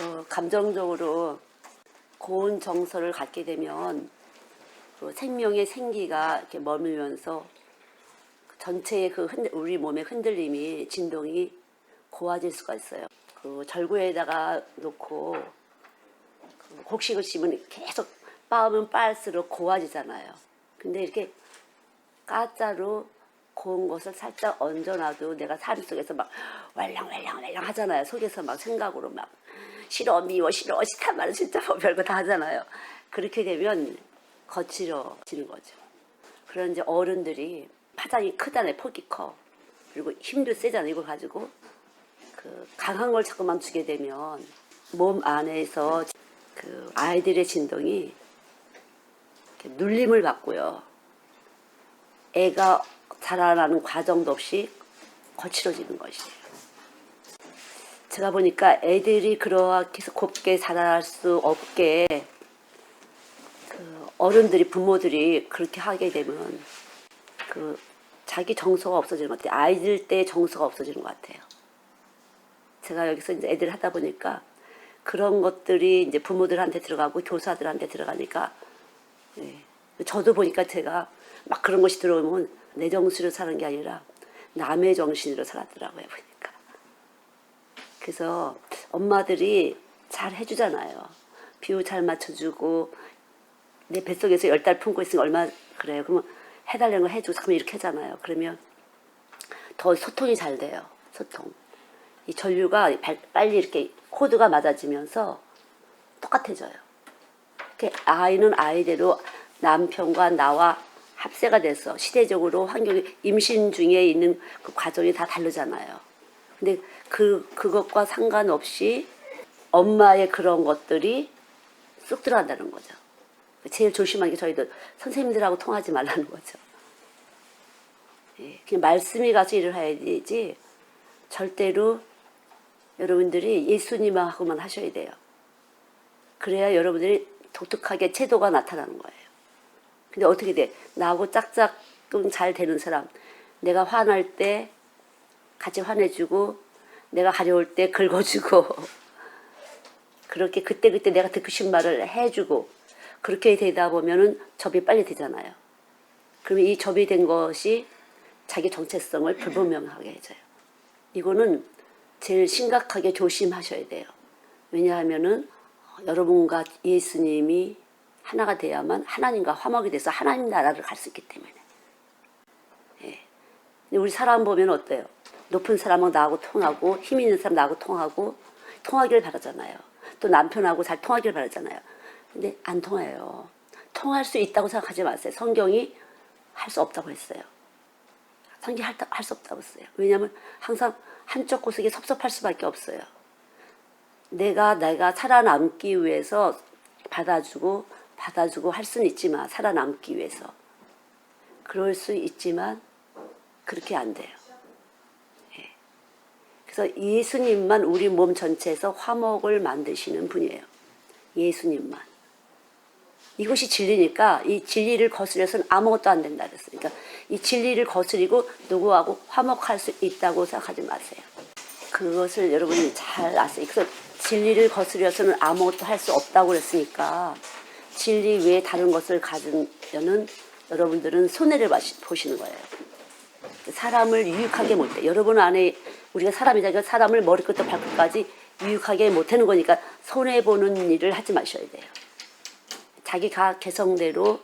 그 감정적으로 고운 정서를 갖게 되면 그 생명의 생기가 이렇게 머물면서 전체의 그 우리 몸의 흔들림이 진동이 고와질 수가 있어요. 그 절구에다가 놓고 그 곡식을 심으면 계속 빻으면 빻을수록 고와지잖아요. 근데 이렇게 가짜로 고운 것을 살짝 얹어놔도 내가 삶 속에서 막 왈랑왈랑왈랑 하잖아요. 속에서 막 생각으로 막 싫어 미워 싫어 싫단 말은 진짜 뭐 별거 다 하잖아요. 그렇게 되면 거칠어지는 거죠. 그런 이제 어른들이 파장이 크잖아요. 폭이 커. 그리고 힘도 세잖아요. 이걸 가지고 그 강한 걸 자꾸만 주게 되면 몸 안에서 그 아이들의 진동이 눌림을 받고요. 애가 자라나는 과정도 없이 거칠어지는 것이에요. 제가 보니까 애들이 그렇게 곱게 자랄 수 없게 그 어른들이 부모들이 그렇게 하게 되면 그 자기 정서가 없어지는 것 같아요. 아이들 때 정서가 없어지는 것 같아요. 제가 여기서 이제 애들 하다 보니까 그런 것들이 이제 부모들한테 들어가고 교사들한테 들어가니까 예. 저도 보니까 제가 막 그런 것이 들어오면 내 정신으로 사는 게 아니라 남의 정신으로 살았더라고요. 보니까. 그래서 엄마들이 잘 해주잖아요. 비유 잘 맞춰주고 내 뱃속에서 10달 품고 있으니까 얼마나 그래요. 그러면 해달라는 거 해주고 자꾸 이렇게 하잖아요. 그러면 더 소통이 잘 돼요. 소통. 이 전류가 빨리 이렇게 코드가 맞아지면서 똑같아져요. 아이는 아이대로 남편과 나와 합세가 돼서 시대적으로 환경이 임신 중에 있는 그 과정이 다 다르잖아요. 근데 그것과 상관없이 엄마의 그런 것들이 쑥 들어간다는 거죠. 제일 조심하는 게 저희도 선생님들하고 통하지 말라는 거죠. 예, 그냥 말씀이 가서 일을 해야 되지 절대로 여러분들이 예수님하고만 하셔야 돼요. 그래야 여러분들이 독특하게 채도가 나타나는 거예요. 근데 어떻게 돼? 나하고 짝짝꿍 잘 되는 사람, 내가 화날 때 같이 화내주고 내가 가려울 때 긁어주고 그렇게 그때그때 내가 듣고 싶은 말을 해주고 그렇게 되다 보면은 접이 빨리 되잖아요. 그러면 이 접이 된 것이 자기 정체성을 불분명하게 해줘요. 이거는 제일 심각하게 조심하셔야 돼요. 왜냐하면은 여러분과 예수님이 하나가 돼야만 하나님과 화목이 돼서 하나님 나라를 갈 수 있기 때문에. 예. 근데 우리 사람 보면 어때요? 높은 사람은 나하고 통하고 힘 있는 사람 나하고 통하고 통하기를 바라잖아요. 또 남편하고 잘 통하기를 바라잖아요. 근데 안 통해요. 통할 수 있다고 생각하지 마세요. 성경이 할 수 없다고 했어요. 성경이 할 수 없다고 했어요. 왜냐하면 항상 한쪽 구석이 섭섭할 수밖에 없어요. 내가 살아남기 위해서 받아주고 할 수는 있지만 살아남기 위해서 그럴 수 있지만 그렇게 안 돼요. 예. 그래서 예수님만 우리 몸 전체에서 화목을 만드시는 분이에요. 예수님만. 이것이 진리니까 이 진리를 거스려서는 아무것도 안 된다 그랬어요. 그러니까 이 진리를 거스리고 누구하고 화목할 수 있다고 생각하지 마세요. 그것을 여러분이 잘 아세요. 그래서 진리를 거스려서는 아무것도 할 수 없다고 그랬으니까 진리 외에 다른 것을 가지면은 여러분들은 손해를 보시는 거예요. 사람을 유익하게 못해. 여러분 안에 우리가 사람이잖아요. 사람을 머리끝부터 발끝까지 유익하게 못하는 거니까 손해보는 일을 하지 마셔야 돼요. 자기가 개성대로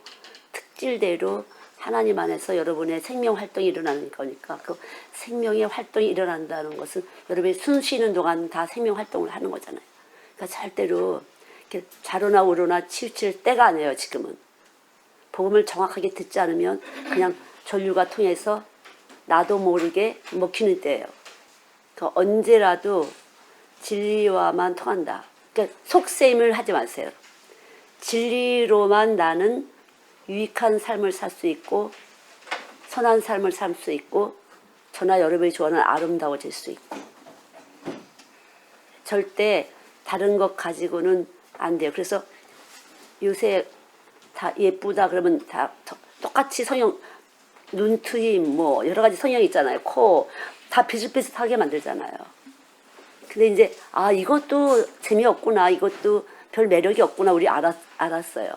특질대로 하나님 안에서 여러분의 생명 활동이 일어나는 거니까 그 생명의 활동이 일어난다는 것은 여러분이 숨 쉬는 동안 다 생명 활동을 하는 거잖아요. 그러니까 절대로 이렇게 좌로나 우로나 치우칠 때가 아니에요. 지금은 복음을 정확하게 듣지 않으면 그냥 전류가 통해서 나도 모르게 먹히는 때예요. 그러니까 언제라도 진리와만 통한다. 그러니까 속셈을 하지 마세요. 진리로만 나는 유익한 삶을 살 수 있고 선한 삶을 살 수 있고 저나 여러분이 좋아하는 아름다워질 수 있고 절대 다른 것 가지고는 안 돼요. 그래서 요새 다 예쁘다 그러면 다 똑같이 성형 눈트임 뭐 여러 가지 성형 있잖아요. 코 다 비슷비슷하게 만들잖아요. 근데 이제 아 이것도 재미없구나, 이것도 별 매력이 없구나 우리 알았어요.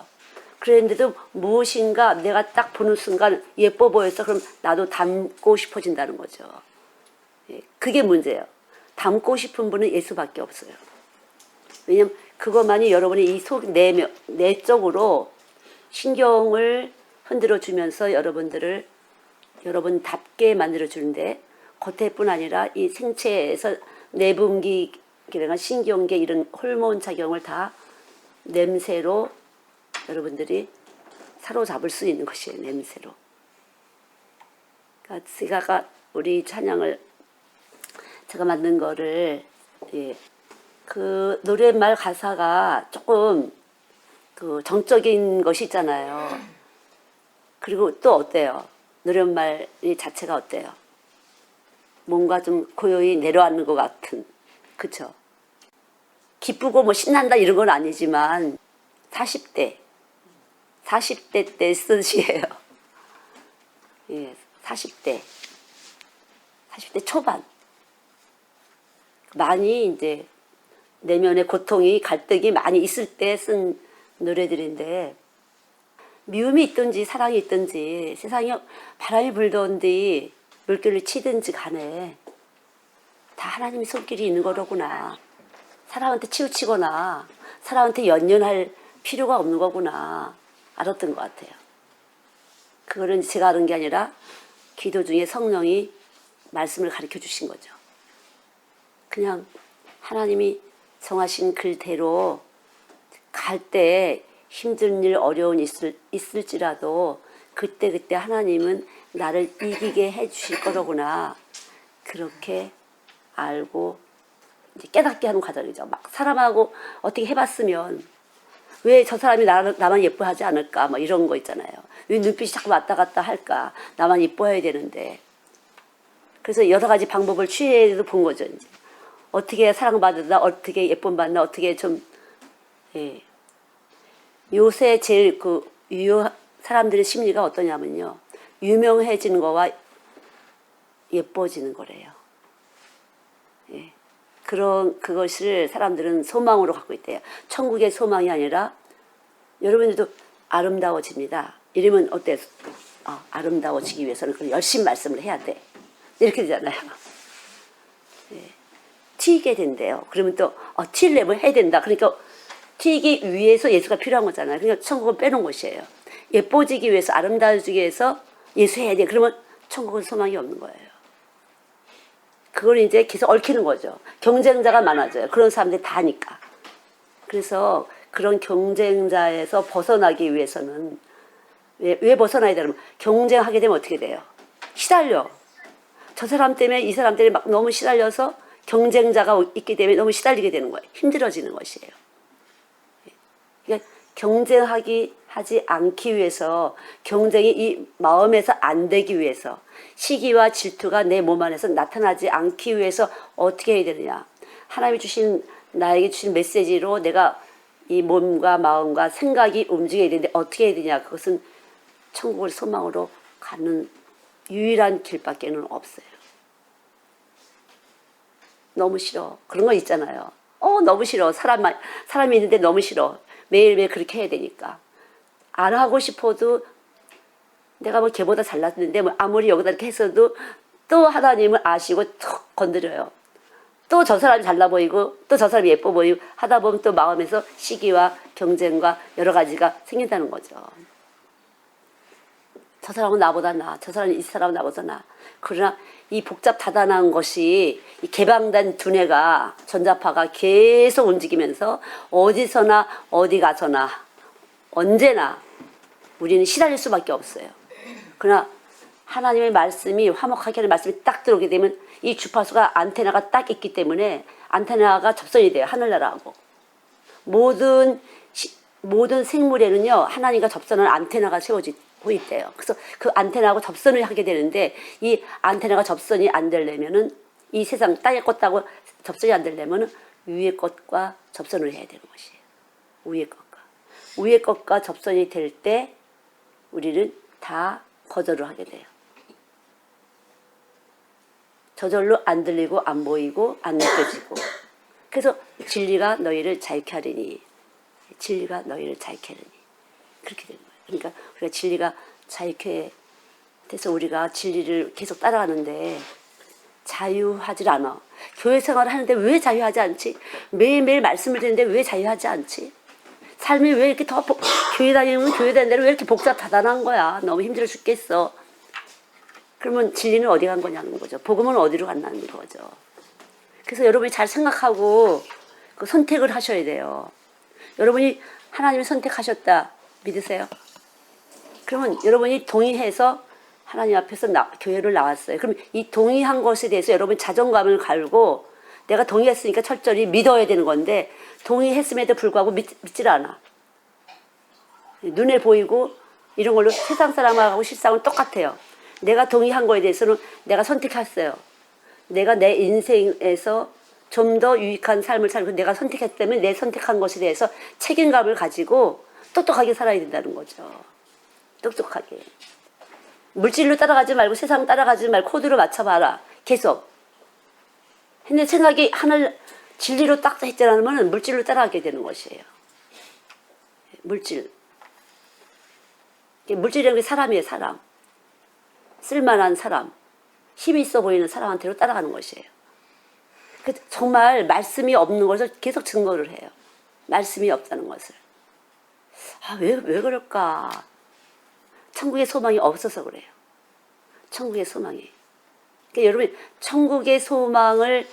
그랬는데도 무엇인가 내가 딱 보는 순간 예뻐 보여서 그럼 나도 닮고 싶어진다는 거죠. 예, 그게 문제예요. 닮고 싶은 분은 예수밖에 없어요. 왜냐면 그것만이 여러분이 이 속 내적으로 신경을 흔들어 주면서 여러분들을 여러분답게 만들어 주는데, 겉에뿐 아니라 이 생체에서 내분기계나 신경계 이런 호르몬 작용을 다 냄새로 여러분들이 사로잡을 수 있는 것이에요. 냄새로. 그러니까 제가 우리 찬양을 제가 만든 거를, 예, 그 노랫말 가사가 조금 그 정적인 것이 있잖아요. 그리고 또 어때요? 노랫말이 자체가 어때요? 뭔가 좀 고요히 내려앉는 것 같은, 그쵸? 기쁘고 뭐 신난다 이런 건 아니지만 40대 때 쓰시예요. 예, 40대 초반. 많이 이제 내면의 고통이 갈등이 많이 있을 때 쓴 노래들인데, 미움이 있든지 사랑이 있든지 세상에 바람이 불던지 물결을 치든지 간에 다 하나님의 손길이 있는 거로구나. 사람한테 치우치거나 사람한테 연연할 필요가 없는 거구나 알았던 것 같아요. 그거는 제가 아는 게 아니라 기도 중에 성령이 말씀을 가르쳐 주신 거죠. 그냥 하나님이 정하신 글대로 갈 때 힘든 일, 어려운 일 있을지라도 그때 하나님은 나를 이기게 해주실 거로구나. 그렇게 알고 이제 깨닫게 하는 과정이죠. 막 사람하고 어떻게 해봤으면 왜 저 사람이 나만 예뻐하지 않을까, 뭐 이런 거 있잖아요. 왜 눈빛이 자꾸 왔다 갔다 할까, 나만 예뻐해야 되는데. 그래서 여러 가지 방법을 취해서 본 거죠. 이제. 어떻게 사랑받는다, 어떻게 예쁨 받나, 어떻게 좀, 예. 요새 제일 사람들의 심리가 어떠냐면요. 유명해지는 거와 예뻐지는 거래요. 예. 그것을 사람들은 소망으로 갖고 있대요. 천국의 소망이 아니라, 여러분들도 아름다워집니다. 이러면 어때요? 아름다워지기 위해서는 열심히 말씀을 해야 돼. 이렇게 되잖아요. 예. 튀게 된대요. 그러면 또, 티를 내면 해야 된다. 그러니까, 튀기 위해서 예수가 필요한 거잖아요. 그러니까 천국은 빼놓은 것이에요. 예뻐지기 위해서, 아름다워지기 위해서 예수 해야 돼. 그러면 천국은 소망이 없는 거예요. 그걸 이제 계속 얽히는 거죠. 경쟁자가 많아져요. 그런 사람들이 다 하니까. 그래서 그런 경쟁자에서 벗어나기 위해서는, 왜 벗어나야 되냐면, 경쟁하게 되면 어떻게 돼요? 시달려. 저 사람 때문에 이 사람 때문에 막 너무 시달려서 경쟁자가 있기 때문에 너무 시달리게 되는 거예요. 힘들어지는 것이에요. 그러니까 하지 않기 위해서, 경쟁이 이 마음에서 안 되기 위해서, 시기와 질투가 내 몸 안에서 나타나지 않기 위해서 어떻게 해야 되느냐. 하나님이 나에게 주신 메시지로 내가 이 몸과 마음과 생각이 움직여야 되는데 어떻게 해야 되냐. 그것은 천국을 소망으로 가는 유일한 길밖에는 없어요. 너무 싫어. 그런 거 있잖아요. 너무 싫어. 사람이 있는데 너무 싫어. 매일매일 그렇게 해야 되니까. 안 하고 싶어도 내가 뭐 걔보다 잘났는데 뭐 아무리 여기다 이렇게 했어도 또 하나님을 아시고 툭 건드려요. 또 저 사람이 잘나 보이고 또 저 사람이 예뻐 보이고 하다 보면 또 마음에서 시기와 경쟁과 여러 가지가 생긴다는 거죠. 저 사람은 나보다 나아. 저 사람은 이 사람은 나보다 나아. 그러나 이 복잡 다단한 것이 이 개방된 두뇌가, 전자파가 계속 움직이면서 어디서나 어디 가서나 언제나 우리는 시달릴 수밖에 없어요. 그러나 하나님의 말씀이, 화목하게 하는 말씀이 딱 들어오게 되면 이 주파수가, 안테나가 딱 있기 때문에 안테나가 접선이 돼요. 하늘나라하고. 모든 생물에는요, 하나님과 접선하는 안테나가 세워지고 있대요. 그래서 그 안테나하고 접선을 하게 되는데, 이 안테나가 접선이 안 되려면은, 이 세상 땅의 것하고 접선이 안 되려면은 위의 것과 접선을 해야 되는 것이에요. 위의 것과 접선이 될 때 우리는 다 거절을 하게 돼요. 저절로 안 들리고 안 보이고 안 느껴지고 그래서 진리가 너희를 자유케 하리니, 진리가 너희를 자유케 하리니, 그렇게 되는 거예요. 그러니까 우리가 진리가 자유케 돼서 우리가 진리를 계속 따라가는데 자유하질 않아. 교회 생활을 하는데 왜 자유하지 않지? 매일매일 말씀을 듣는데 왜 자유하지 않지? 삶이 왜 이렇게 교회 다니면 교회 다니는 대로 왜 이렇게 복잡하다는 거야. 너무 힘들어 죽겠어. 그러면 진리는 어디 간 거냐는 거죠. 복음은 어디로 갔냐는 거죠. 그래서 여러분이 잘 생각하고 그 선택을 하셔야 돼요. 여러분이 하나님을 선택하셨다 믿으세요? 그러면 여러분이 동의해서 하나님 앞에서 교회를 나왔어요. 그럼 이 동의한 것에 대해서 여러분 자존감을 갈고 내가 동의했으니까 철저히 믿어야 되는 건데 동의했음에도 불구하고 믿질 않아. 눈에 보이고 이런 걸로 세상 사람하고 실상은 똑같아요. 내가 동의한 거에 대해서는 내가 선택했어요. 내가 내 인생에서 좀 더 유익한 삶을 살고 내가 선택했기 때문에 내 선택한 것에 대해서 책임감을 가지고 똑똑하게 살아야 된다는 거죠. 똑똑하게. 물질로 따라가지 말고 세상 따라가지 말고 코드로 맞춰봐라. 계속. 근데 생각이 하늘 진리로 딱 했잖아면 물질로 따라가게 되는 것이에요. 물질. 물질이라는 게 사람이에요. 사람. 쓸만한 사람. 힘이 있어 보이는 사람한테로 따라가는 것이에요. 정말 말씀이 없는 것을 계속 증거를 해요. 말씀이 없다는 것을. 왜 그럴까? 천국의 소망이 없어서 그래요. 천국의 소망이. 그러니까 여러분, 천국의 소망을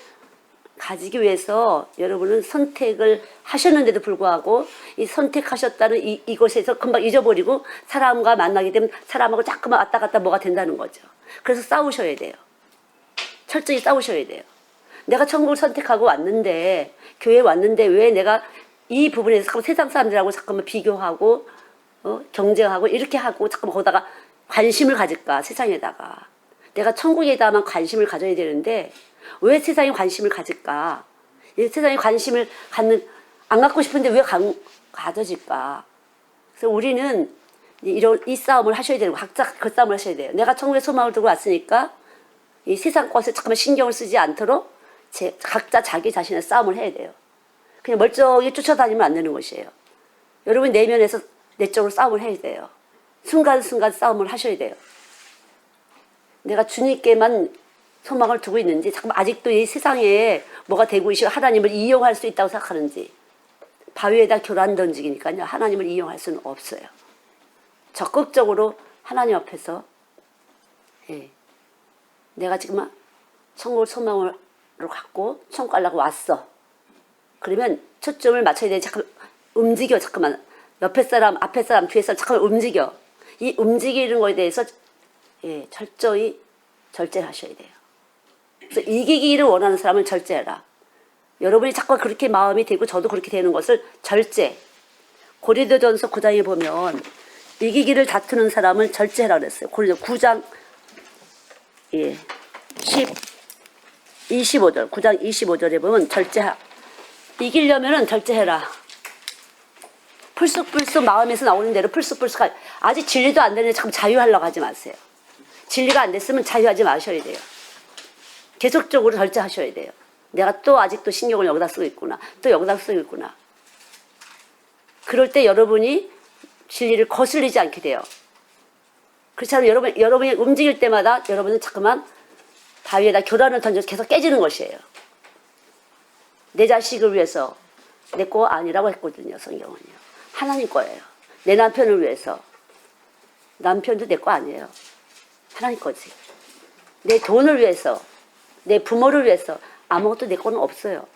가지기 위해서 여러분은 선택을 하셨는데도 불구하고 이 선택하셨다는 이곳에서 금방 잊어버리고 사람과 만나게 되면 사람하고 자꾸만 왔다 갔다 뭐가 된다는 거죠. 그래서 싸우셔야 돼요. 철저히 싸우셔야 돼요. 내가 천국을 선택하고 왔는데, 교회에 왔는데 왜 내가 이 부분에서 세상 사람들하고 잠깐만 비교하고 경쟁하고 이렇게 하고 잠깐만 거기다가 관심을 가질까? 세상에다가. 내가 천국에다만 관심을 가져야 되는데 왜 세상에 관심을 가질까? 세상에 관심을 안 갖고 싶은데 왜 가져질까? 그래서 우리는 이 싸움을 하셔야 되는 거, 각자 그 싸움을 하셔야 돼요. 내가 천국의 소망을 두고 왔으니까 이 세상 것에 잠깐만 신경을 쓰지 않도록 각자 자기 자신의 싸움을 해야 돼요. 그냥 멀쩡히 쫓아다니면 안 되는 것이에요. 여러분 내면에서 내적으로 싸움을 해야 돼요. 순간순간 싸움을 하셔야 돼요. 내가 주님께만 소망을 두고 있는지, 잠깐만 아직도 이 세상에 뭐가 되고 있고 하나님을 이용할 수 있다고 생각하는지. 바위에다 교란 던지기니까요. 하나님을 이용할 수는 없어요. 적극적으로 하나님 앞에서 내가 지금 천국을 소망으로 갖고 천국 가려고 왔어. 그러면 초점을 맞춰야 돼. 잠깐 움직여. 잠깐만. 옆에 사람, 앞에 사람, 뒤에 사람 잠깐 움직여. 이 움직이는 거에 대해서 철저히 절제하셔야 돼요. 그래서 이기기를 원하는 사람은 절제해라. 여러분이 자꾸 그렇게 마음이 되고 저도 그렇게 되는 것을 절제. 고린도전서 9장에 보면 이기기를 다투는 사람은 절제해라 그랬어요. 고린도 9장 25절, 9장 25절에 보면 이기려면은 절제해라. 풀쑥풀쑥 마음에서 나오는 대로 풀쑥풀쑥 아직 진리도 안 되는데 참 자유하려고 하지 마세요. 진리가 안 됐으면 자유하지 마셔야 돼요. 계속적으로 절제하셔야 돼요. 내가 또 아직도 신경을 여기다 쓰고 있구나. 또 여기다 쓰고 있구나. 그럴 때 여러분이 진리를 거슬리지 않게 돼요. 그렇지 않으면 여러분이 움직일 때마다 여러분은 자꾸만 바위에다 교란을 던져서 계속 깨지는 것이에요. 내 자식을 위해서 내 거 아니라고 했거든요. 성경은요. 하나님 거예요. 내 남편을 위해서. 남편도 내 거 아니에요. 하나님 거지. 내 돈을 위해서. 내 부모를 위해서. 아무것도 내 거는 없어요.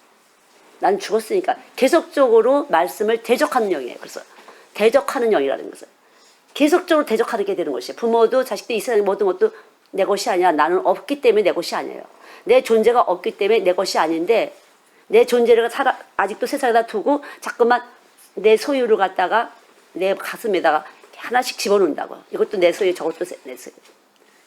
난 죽었으니까. 계속적으로 말씀을 대적하는 영이에요. 그래서 대적하는 영이라는 것은 계속적으로 대적하게 되는 것이에요. 부모도 자식도 이 세상의 모든 것도 내 것이 아니야. 나는 없기 때문에 내 것이 아니에요. 내 존재가 없기 때문에 내 것이 아닌데 내 존재를 아직도 세상에다 두고 자꾸만 내 소유를 갖다가 내 가슴에다가 하나씩 집어넣는다고. 이것도 내 소유, 저것도 내 소유.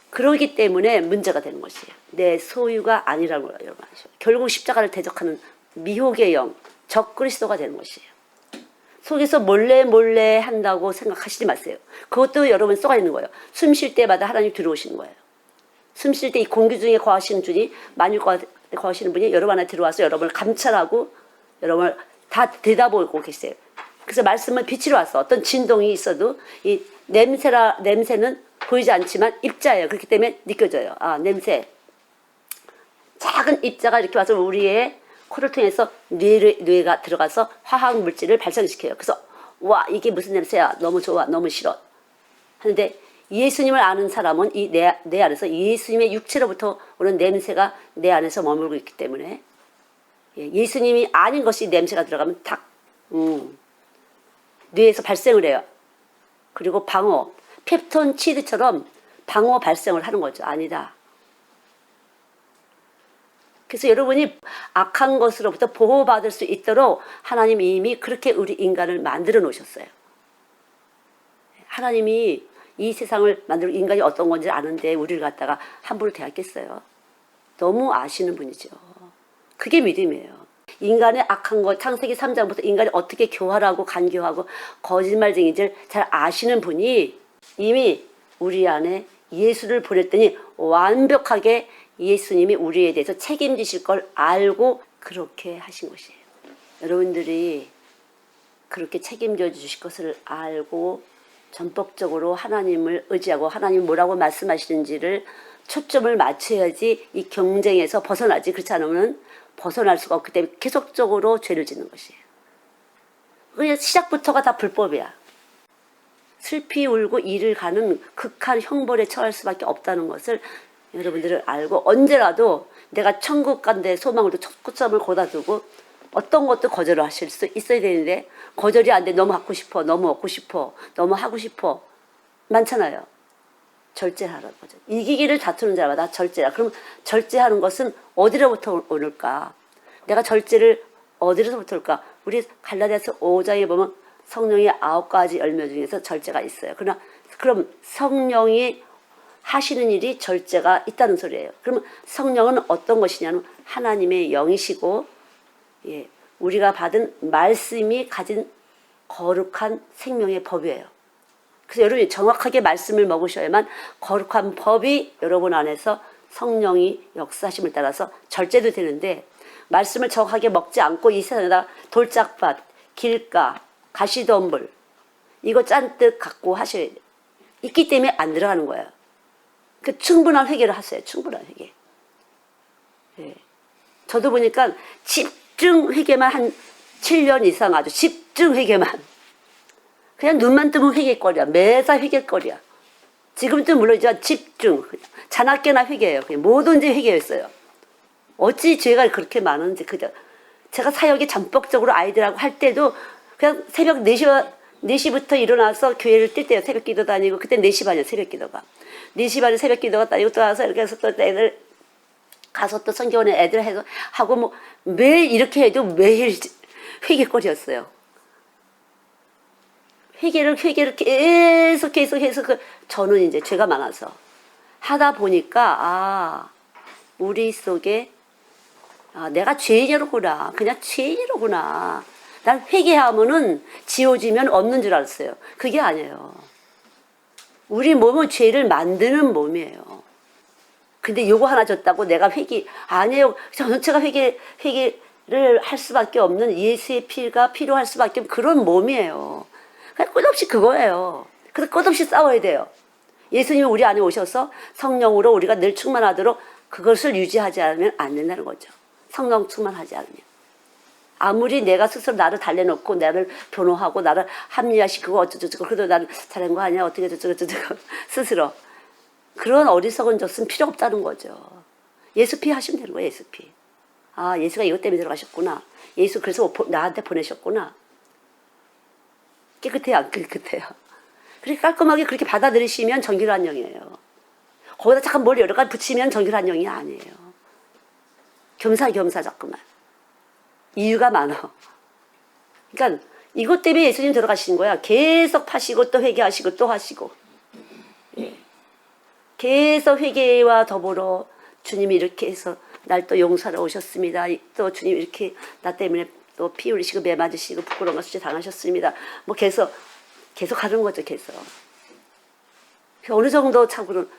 그러기 때문에 문제가 되는 것이에요. 내 소유가 아니라는 거예요. 여러분. 결국 십자가를 대적하는 미혹의 영, 적그리스도가 되는 것이에요. 속에서 몰래 한다고 생각하시지 마세요. 그것도 여러분 쏘가 있는 거예요. 숨 쉴 때마다 하나님 들어오시는 거예요. 숨 쉴 때 이 공기 중에 거하시는 분이, 만일 거하시는 분이 여러분 안에 들어와서 여러분을 감찰하고 여러분 다 들여다보고 계세요. 그래서 말씀은 빛으로 왔어. 어떤 진동이 있어도 이 냄새는 보이지 않지만 입자예요. 그렇기 때문에 느껴져요. 아, 냄새. 작은 입자가 이렇게 와서 우리의 코를 통해서 뇌가 들어가서 화학 물질을 발생시켜요. 그래서 와, 이게 무슨 냄새야? 너무 좋아, 너무 싫어. 하는데 예수님을 아는 사람은 이 내 안에서 예수님의 육체로부터 오는 냄새가 내 안에서 머물고 있기 때문에 예수님이 아닌 것이 냄새가 들어가면 탁 뇌에서 발생을 해요. 그리고 방어, 펩톤치드처럼 방어 발생을 하는 거죠. 아니다. 그래서 여러분이 악한 것으로부터 보호받을 수 있도록 하나님이 이미 그렇게 우리 인간을 만들어 놓으셨어요. 하나님이 이 세상을 만들고 인간이 어떤 건지 아는데 우리를 갖다가 함부로 대하겠어요. 너무 아시는 분이죠. 그게 믿음이에요. 인간의 악한 것, 창세기 3장부터 인간이 어떻게 교활하고 간교하고 거짓말쟁이를 잘 아시는 분이 이미 우리 안에 예수를 보냈더니 완벽하게 예수님이 우리에 대해서 책임지실 걸 알고 그렇게 하신 것이에요. 여러분들이 그렇게 책임져 주실 것을 알고 전폭적으로 하나님을 의지하고 하나님 뭐라고 말씀하시는지를 초점을 맞춰야지 이 경쟁에서 벗어나지. 그렇지 않으면 벗어날 수가 없기 때문에 계속적으로 죄를 짓는 것이에요. 그냥 시작부터가 다 불법이야. 슬피 울고 이를 가는 극한 형벌에 처할 수밖에 없다는 것을 여러분들은 알고 언제라도 내가 천국 간데 소망을 초점을 고다두고 어떤 것도 거절을 하실 수 있어야 되는데 거절이 안 돼. 너무 갖고 싶어, 너무 얻고 싶어, 너무 하고 싶어 많잖아요. 절제하라는 거죠. 이기기를 다투는 자마다 절제라. 그럼 절제하는 것은 어디로부터 오를까? 내가 절제를 어디로부터 올까? 우리 갈라디아서 5장에 보면 성령의 9가지 열매 중에서 절제가 있어요. 그럼 성령이 하시는 일이 절제가 있다는 소리예요. 그러면 성령은 어떤 것이냐면 하나님의 영이시고 우리가 받은 말씀이 가진 거룩한 생명의 법이에요. 그래서 여러분이 정확하게 말씀을 먹으셔야만 거룩한 법이 여러분 안에서 성령이 역사하심을 따라서 절제도 되는데 말씀을 정확하게 먹지 않고 이 세상에다 돌짝밭, 길가, 가시덤불 이거 짠뜩 갖고 하셔야 돼요. 있기 때문에 안 들어가는 거예요. 그 충분한 회개를 하세요. 충분한 회개. 예. 저도 보니까 집중 회개만 한 7년 이상 아주 집중 회개만. 그냥 눈만 뜨면 회개거리야. 매사 회개거리야. 지금도 물론이지만 집중. 자나깨나 회개예요. 그냥 뭐든지 회개했어요. 어찌 죄가 그렇게 많은지. 그죠? 제가 사역이 전폭적으로 아이들하고 할 때도 그냥 새벽 4시부터 일어나서 교회를 뛸 때요. 새벽 기도 다니고. 그때 4시 반이야. 새벽 기도가. 4시 반에 새벽 기도가 다니고 또 와서 이렇게 해서 또 애들 가서 또 성경원에 애들 해서 하고 뭐 매일 이렇게 해도 매일 회개거리였어요. 회개를 계속 해서 저는 이제 죄가 많아서 하다 보니까 우리 속에 내가 죄인이로구나. 그냥 죄인이로구나. 난 회개하면은 지워지면 없는 줄 알았어요. 그게 아니에요. 우리 몸은 죄를 만드는 몸이에요. 근데 요거 하나 줬다고 내가 아니에요. 전체가 회개를 할 수밖에 없는 예수의 피가 필요할 수밖에 없는 그런 몸이에요. 끝없이 그거예요. 그래서 끝없이 싸워야 돼요. 예수님이 우리 안에 오셔서 성령으로 우리가 늘 충만하도록 그것을 유지하지 않으면 안 된다는 거죠. 성령 충만하지 않으면. 아무리 내가 스스로 나를 달래놓고 나를 변호하고 나를 합리화시키고 어쩌고저쩌고 그래도 나는 잘한 거 아니야 어떻게 저쩌고 스스로 그런 어리석은 젖은 필요 없다는 거죠. 예수 피 하시면 되는 거예요. 예수 피. 예수가 이것 때문에 들어가셨구나. 예수 그래서 나한테 보내셨구나. 깨끗해요 안 깨끗해요? 그렇게 깔끔하게 그렇게 받아들이시면 정결한 영이에요. 거기다 잠깐 뭘 여러 가지 붙이면 정결한 영이 아니에요. 겸사겸사 자꾸만. 이유가 많아. 그러니까 이것 때문에 예수님 들어가신 거야. 계속 파시고 또 회개하시고 또 하시고. 계속 회개와 더불어 주님이 이렇게 해서 날 또 용서하러 오셨습니다. 또 주님 이렇게 나 때문에 또 피 흘리시고 매 맞으시고 부끄러운 것 수치 당하셨습니다. 뭐 계속 하는 거죠. 계속. 어느 정도 참고는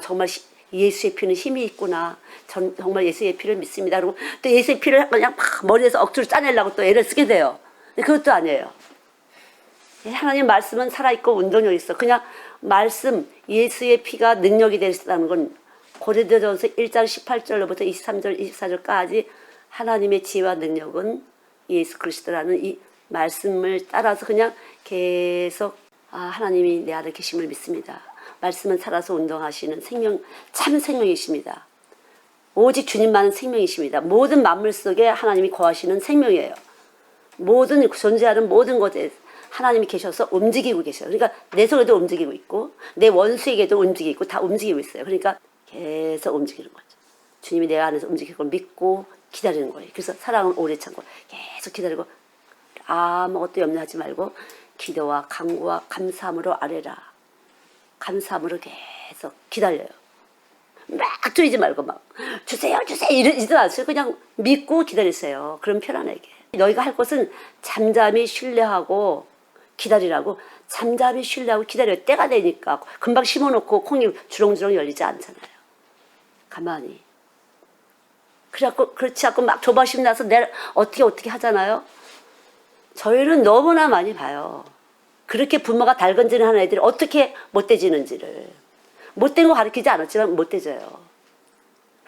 정말 예수의 피는 힘이 있구나. 전 정말 예수의 피를 믿습니다. 그리고 또 예수의 피를 그냥 막 머리에서 억지로 짜내려고 또 애를 쓰게 돼요. 근데 그것도 아니에요. 하나님 말씀은 살아있고 운동력이 있어. 그냥 말씀, 예수의 피가 능력이 되었다는 건 고린도전서 1장 18절로부터 23절, 24절까지 하나님의 지혜와 능력은 예수 그리스도라는 이 말씀을 따라서 그냥 계속 하나님이 내 안에 계심을 믿습니다. 말씀은 살아서 운동하시는 생명, 참 생명이십니다. 오직 주님만은 생명이십니다. 모든 만물 속에 하나님이 거하시는 생명이에요. 모든 존재하는 모든 것에 하나님이 계셔서 움직이고 계셔요. 그러니까 내 속에도 움직이고 있고 내 원수에게도 움직이고 있고 다 움직이고 있어요. 그러니까 계속 움직이는 거죠. 주님이 내 안에서 움직일 걸 믿고 기다리는 거예요. 그래서 사랑은 오래 참고 계속 기다리고 아무것도 염려하지 말고 기도와 간구와 감사함으로 아뢰라. 감사함으로 계속 기다려요. 막 조이지 말고 막 주세요 주세요 이러지 않으세요. 그냥 믿고 기다리세요. 그럼 편안하게. 너희가 할 것은 잠잠히 신뢰하고 기다리라고. 잠잠히 신뢰하고 기다려요. 때가 되니까 금방 심어놓고 콩이 주렁주렁 열리지 않잖아요. 가만히. 그래갖고 그렇지 않고 막 조바심 나서 내가 어떻게 하잖아요. 저희는 너무나 많이 봐요. 그렇게 부모가 달건지는 하는 애들이 어떻게 못돼지는지를. 못된 거 가르치지 않았지만 못돼져요.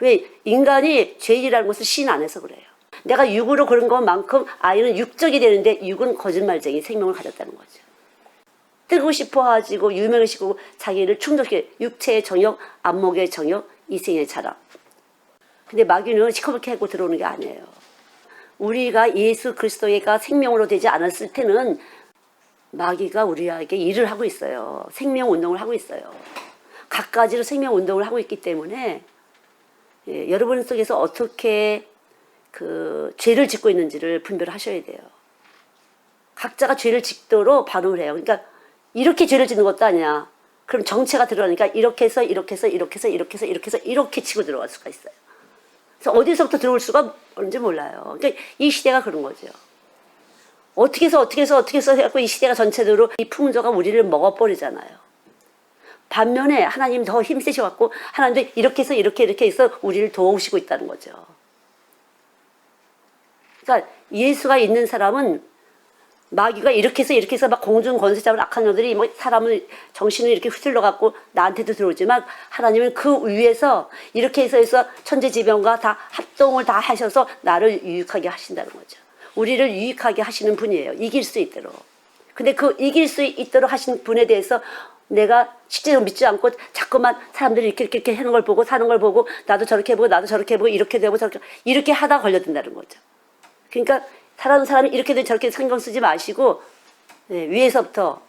왜? 인간이 죄인이라는 것을 신 안에서 그래요. 내가 육으로 그런 것만큼 아이는 육적이 되는데 육은 거짓말쟁이 생명을 가졌다는 거죠. 뜨고 싶어 가지고 유명해지고 자기를 충족해. 육체의 정욕, 안목의 정욕, 이생의 자랑. 근데 마귀는 시커멓게 하고 들어오는 게 아니에요. 우리가 예수 그리스도가 생명으로 되지 않았을 때는 마귀가 우리에게 일을 하고 있어요. 생명 운동을 하고 있어요. 갖가지로 생명 운동을 하고 있기 때문에 여러분 속에서 어떻게 그 죄를 짓고 있는지를 분별하셔야 돼요. 각자가 죄를 짓도록 반응을 해요. 그러니까 이렇게 죄를 짓는 것도 아니야. 그럼 정체가 들어가니까 이렇게 해서 이렇게 해서 이렇게 해서 이렇게 해서 이렇게 해서 이렇게 치고 들어갈 수가 있어요. 그래서 어디서부터 들어올 수가 뭔지 몰라요. 그러니까 이 시대가 그런 거죠. 어떻게 해서 해갖고 이 시대가 전체적으로 이 풍조가 우리를 먹어버리잖아요. 반면에 하나님 더 힘세셔갖고 하나님도 이렇게 해서 이렇게 해서 우리를 도우시고 있다는 거죠. 그러니까 예수가 있는 사람은 마귀가 이렇게 해서 막 공중 권세 잡은 악한 녀들이 뭐 사람을 정신을 이렇게 휘둘러갖고 나한테도 들어오지만 하나님은 그 위에서 이렇게 해서 천재지변과 다 합동을 다 하셔서 나를 유익하게 하신다는 거죠. 우리를 유익하게 하시는 분이에요. 이길 수 있도록. 근데 그 이길 수 있도록 하신 분에 대해서 내가 실제로 믿지 않고 자꾸만 사람들이 이렇게 하는 걸 보고 사는 걸 보고 나도 저렇게 해보고 나도 저렇게 해보고 이렇게 되고 저렇게 이렇게 하다 걸려든다는 거죠. 그러니까 사랑하는 사람이 이렇게 돼 저렇게 신경 쓰지 마시고 위에서부터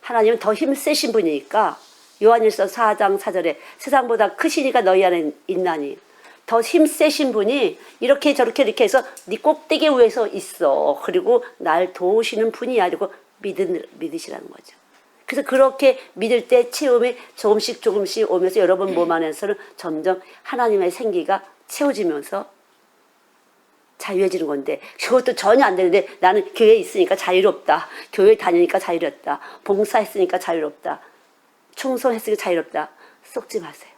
하나님은 더 힘세신 분이니까 요한일서 4장 4절에 세상보다 크시니까 너희 안에 있나니 더 힘세신 분이 이렇게 저렇게 이렇게 해서 네 꼭대기 위에서 있어. 그리고 날 도우시는 분이야. 그리고 믿으시라는 거죠. 그래서 그렇게 믿을 때 체험이 조금씩 오면서 여러분 몸 안에서는 점점 하나님의 생기가 채워지면서 자유해지는 건데 그것도 전혀 안 되는데 나는 교회에 있으니까 자유롭다. 교회 다니니까 자유롭다. 봉사했으니까 자유롭다. 충성했으니까 자유롭다. 썩지 마세요.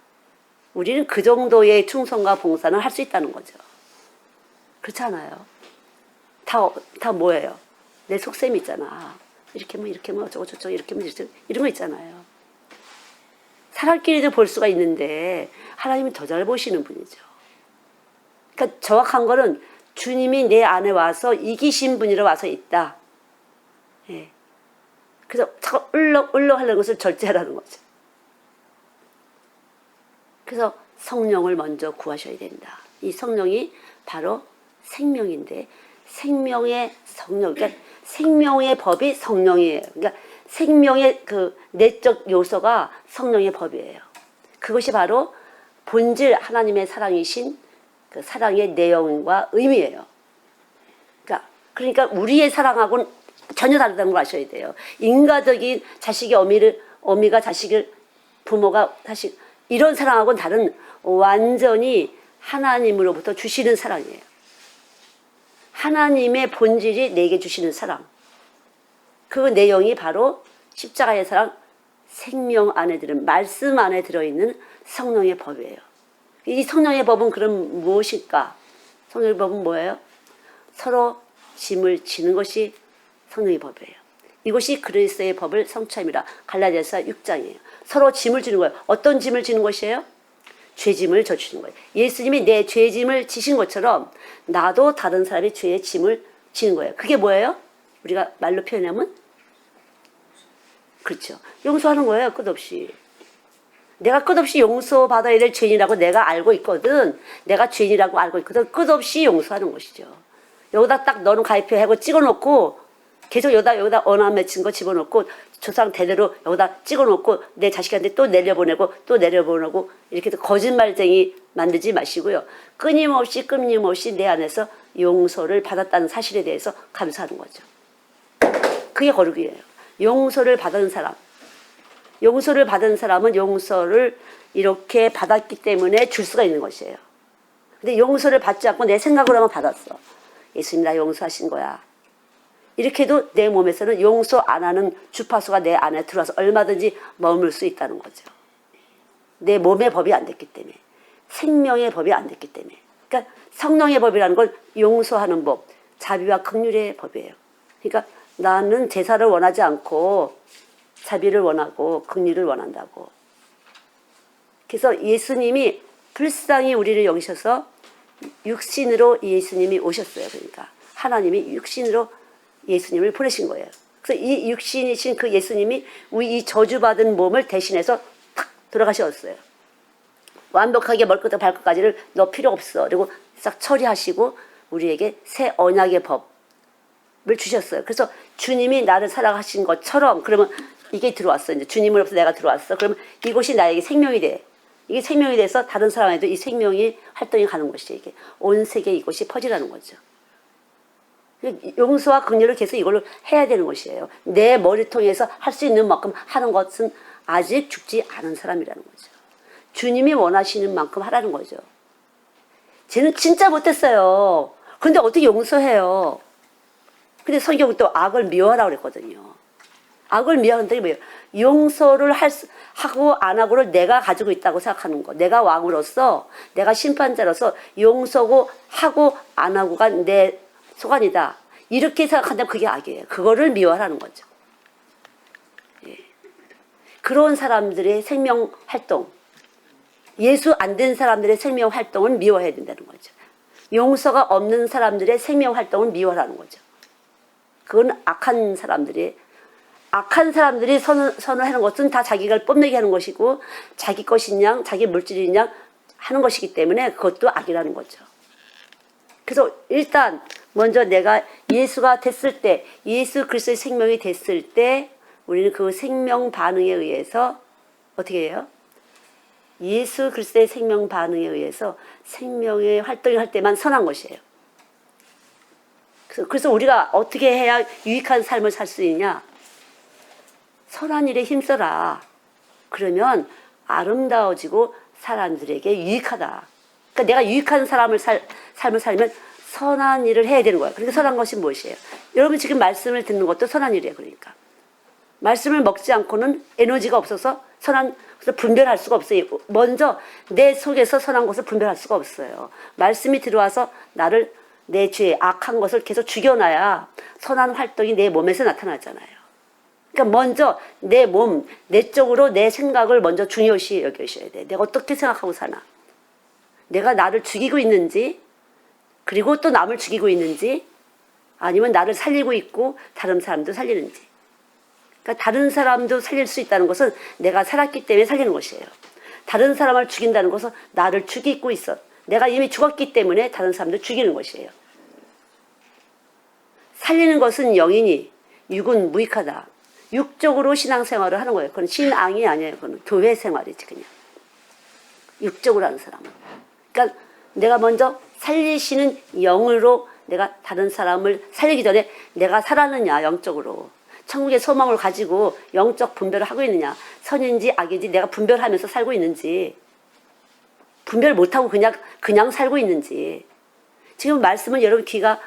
우리는 그 정도의 충성과 봉사는 할 수 있다는 거죠. 그렇지 않아요? 다 뭐예요? 내 속셈이 있잖아. 이렇게 하면 어쩌고 저쩌고 이렇게 하면 이런 거 있잖아요. 사람끼리도 볼 수가 있는데 하나님은 더 잘 보시는 분이죠. 그러니까 정확한 거는 주님이 내 안에 와서 이기신 분이라 와서 있다. 예. 그래서 자꾸 하려는 것을 절제하라는 거죠. 그래서 성령을 먼저 구하셔야 된다. 이 성령이 바로 생명인데 생명의 성령, 그러니까 생명의 법이 성령이에요. 그러니까 생명의 그 내적 요소가 성령의 법이에요. 그것이 바로 본질 하나님의 사랑이신 그 사랑의 내용과 의미예요. 그러니까 우리의 사랑하고는 전혀 다르다는 걸 아셔야 돼요. 인간적인 자식이 어미가 자식을 부모가 자식 이런 사랑하고는 다른 완전히 하나님으로부터 주시는 사랑이에요. 하나님의 본질이 내게 주시는 사랑. 그 내용이 바로 십자가의 사랑, 생명 안에 들은 말씀 안에 들어있는 성령의 법이에요. 이 성령의 법은 그럼 무엇일까? 성령의 법은 뭐예요? 서로 짐을 지는 것이 성령의 법이에요. 이것이 그리스도의 법을 성취함이라. 갈라디아서 6장이에요. 서로 짐을 지는 거예요. 어떤 짐을 지는 것이에요? 죄짐을 져주는 거예요. 예수님이 내 죄짐을 지신 것처럼 나도 다른 사람의 죄의 짐을 지는 거예요. 그게 뭐예요? 우리가 말로 표현하면 그렇죠. 용서하는 거예요. 끝없이. 내가 끝없이 용서받아야 될 죄인이라고 내가 알고 있거든. 내가 죄인이라고 알고 있거든. 끝없이 용서하는 것이죠. 여기다 딱 너는 가입표하고 찍어놓고 계속 여기다 언어 맺힌 거 집어넣고 조상 대대로 여기다 찍어놓고 내 자식한테 또 내려보내고 또 내려보내고 이렇게 거짓말쟁이 만들지 마시고요. 끊임없이 내 안에서 용서를 받았다는 사실에 대해서 감사하는 거죠. 그게 거룩이에요. 용서를 받은 사람. 용서를 받은 사람은 용서를 이렇게 받았기 때문에 줄 수가 있는 것이에요. 근데 용서를 받지 않고 내 생각으로 하면 받았어. 예수님 나 용서하신 거야. 이렇게 해도 내 몸에서는 용서 안 하는 주파수가 내 안에 들어와서 얼마든지 머물 수 있다는 거죠. 내 몸의 법이 안 됐기 때문에. 생명의 법이 안 됐기 때문에. 그러니까 성령의 법이라는 건 용서하는 법, 자비와 긍휼의 법이에요. 그러니까 나는 제사를 원하지 않고 자비를 원하고 긍휼을 원한다고. 그래서 예수님이 불쌍히 우리를 여기셔서 육신으로 예수님이 오셨어요. 그러니까 하나님이 육신으로 예수님을 보내신 거예요. 그래서 이 육신이신 그 예수님이 우리 이 저주받은 몸을 대신해서 탁 돌아가셨어요. 완벽하게 머리부터 발끝까지를 너 필요 없어. 그리고 싹 처리하시고 우리에게 새 언약의 법을 주셨어요. 그래서 주님이 나를 사랑하신 것처럼 그러면 이게 들어왔어. 이제 주님으로부터 내가 들어왔어. 그러면 이곳이 나에게 생명이 돼. 이게 생명이 돼서 다른 사람에도 이 생명이 활동이 가는 것이죠. 이게 온 세계에 이것이 퍼지라는 거죠. 용서와 긍휼을 계속 이걸로 해야 되는 것이에요. 내 머리통에서 할 수 있는 만큼 하는 것은 아직 죽지 않은 사람이라는 거죠. 주님이 원하시는 만큼 하라는 거죠. 쟤는 진짜 못했어요. 그런데 어떻게 용서해요? 근데 성경은 또 악을 미워하라고 그랬거든요. 악을 미워한다는 게 뭐예요? 용서를 하고 안 하고를 내가 가지고 있다고 생각하는 거. 내가 왕으로서, 내가 심판자로서 용서고 하고 안 하고가 내 소관이다. 이렇게 생각한다면 그게 악이에요. 그거를 미워하라는 거죠. 예. 그런 사람들의 생명 활동, 예수 안 된 사람들의 생명 활동을 미워해야 된다는 거죠. 용서가 없는 사람들의 생명 활동을 미워하라는 거죠. 그건 악한 사람들이 선호하는 것은 다 자기가 뽐내게 하는 것이고 자기 것인 양, 자기 물질인 양 하는 것이기 때문에 그것도 악이라는 거죠. 그래서 일단 먼저 내가 예수가 됐을 때, 예수 그리스도의 생명이 됐을 때 우리는 그 생명 반응에 의해서 어떻게 해요? 예수 그리스도의 생명 반응에 의해서 생명의 활동을 할 때만 선한 것이에요. 그래서 우리가 어떻게 해야 유익한 삶을 살 수 있냐? 선한 일에 힘써라. 그러면 아름다워지고 사람들에게 유익하다. 그러니까 내가 유익한 삶을 살면 선한 일을 해야 되는 거야. 그러니까 선한 것이 무엇이에요? 여러분 지금 말씀을 듣는 것도 선한 일이에요. 그러니까 말씀을 먹지 않고는 에너지가 없어서 선한 것을 분별할 수가 없어요. 먼저 내 속에서 선한 것을 분별할 수가 없어요. 말씀이 들어와서 나를 내 죄, 악한 것을 계속 죽여놔야 선한 활동이 내 몸에서 나타나잖아요. 그러니까 먼저 내 몸, 내 쪽으로 내 생각을 먼저 중요시 여기셔야 돼. 내가 어떻게 생각하고 사나. 내가 나를 죽이고 있는지, 그리고 또 남을 죽이고 있는지, 아니면 나를 살리고 있고 다른 사람도 살리는지. 그러니까 다른 사람도 살릴 수 있다는 것은 내가 살았기 때문에 살리는 것이에요. 다른 사람을 죽인다는 것은 나를 죽이고 있어. 내가 이미 죽었기 때문에 다른 사람도 죽이는 것이에요. 살리는 것은 영이니 육은 무익하다. 육적으로 신앙생활을 하는 거예요. 그건 신앙이 아니에요. 그건 교회 생활이지 그냥. 육적으로 하는 사람은. 그러니까 내가 먼저 살리시는 영으로 내가 다른 사람을 살리기 전에 내가 살았느냐 영적으로. 천국의 소망을 가지고 영적 분별을 하고 있느냐. 선인지 악인지 내가 분별하면서 살고 있는지. 분별 못하고 그냥 살고 있는지. 지금 말씀은 여러분 귀가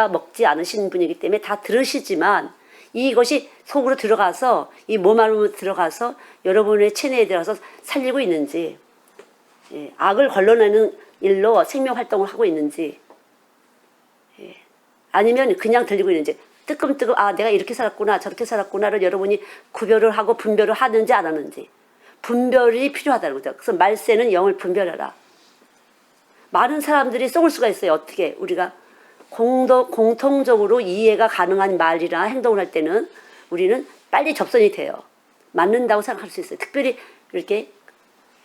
먹지 않으신 분이기 때문에 다 들으시지만 이것이 속으로 들어가서 이 몸 안으로 들어가서 여러분의 체내에 들어가서 살리고 있는지, 예, 악을 걸러내는 일로 생명 활동을 하고 있는지, 예, 아니면 그냥 들리고 있는지, 뜨끔뜨끔 아 내가 이렇게 살았구나 저렇게 살았구나를 여러분이 구별을 하고 분별을 하는지 안 하는지, 분별이 필요하다는 거죠. 그래서 말세는 영을 분별하라. 많은 사람들이 속을 수가 있어요. 어떻게 우리가 공통적으로 이해가 가능한 말이나 행동을 할 때는 우리는 빨리 접선이 돼요. 맞는다고 생각할 수 있어요. 특별히 이렇게,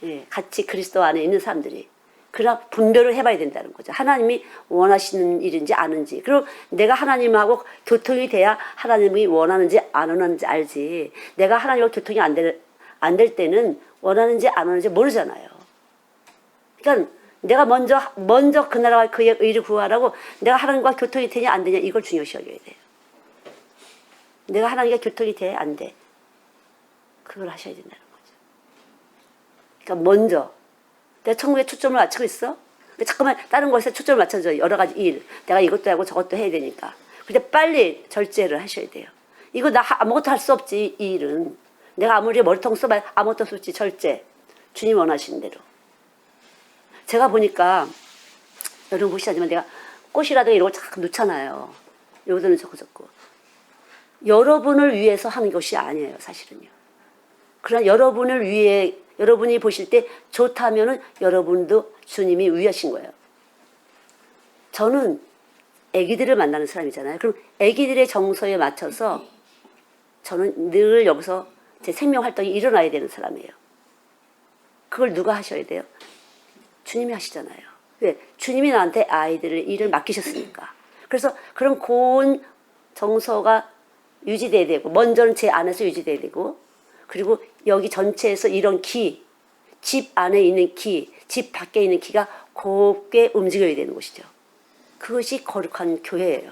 예, 같이 그리스도 안에 있는 사람들이. 그러나 분별을 해봐야 된다는 거죠. 하나님이 원하시는 일인지 아는지. 그리고 내가 하나님하고 교통이 돼야 하나님이 원하는지 안 원하는지 알지. 내가 하나님과 교통이 안 될 때는 원하는지 안 원하는지 모르잖아요. 그러니까 내가 먼저 그 나라와 그의 의를 구하라고, 내가 하나님과 교통이 되냐 안 되냐 이걸 중요시 여겨야 돼요. 내가 하나님과 교통이 돼 안 돼. 그걸 하셔야 된다는 거죠. 그러니까 먼저 내가 천국에 초점을 맞추고 있어? 잠깐만 다른 것에 초점을 맞춰줘. 여러 가지 일. 내가 이것도 하고 저것도 해야 되니까. 근데 빨리 절제를 하셔야 돼요. 이거 나 아무것도 할 수 없지 이 일은. 내가 아무리 머리통 써봐야 아무것도 할 수 없지. 절제. 주님 원하시는 대로. 제가 보니까 여러분 보시자지만 내가 꽃이라든가 이런 걸 자꾸 놓잖아요. 요거는 저거. 여러분을 위해서 하는 것이 아니에요. 사실은요. 그러나 여러분을 위해 여러분이 보실 때 좋다면은 여러분도 주님이 위하신 거예요. 저는 아기들을 만나는 사람이잖아요. 그럼 아기들의 정서에 맞춰서 저는 늘 여기서 제 생명 활동이 일어나야 되는 사람이에요. 그걸 누가 하셔야 돼요? 주님이 하시잖아요. 왜? 주님이 나한테 아이들을 일을 맡기셨으니까. 그래서 그런 고운 정서가 유지돼야 되고, 먼저는 제 안에서 유지돼야 되고, 그리고 여기 전체에서 이런 기, 집 안에 있는 기, 집 밖에 있는 기가 곱게 움직여야 되는 것이죠. 그것이 거룩한 교회예요.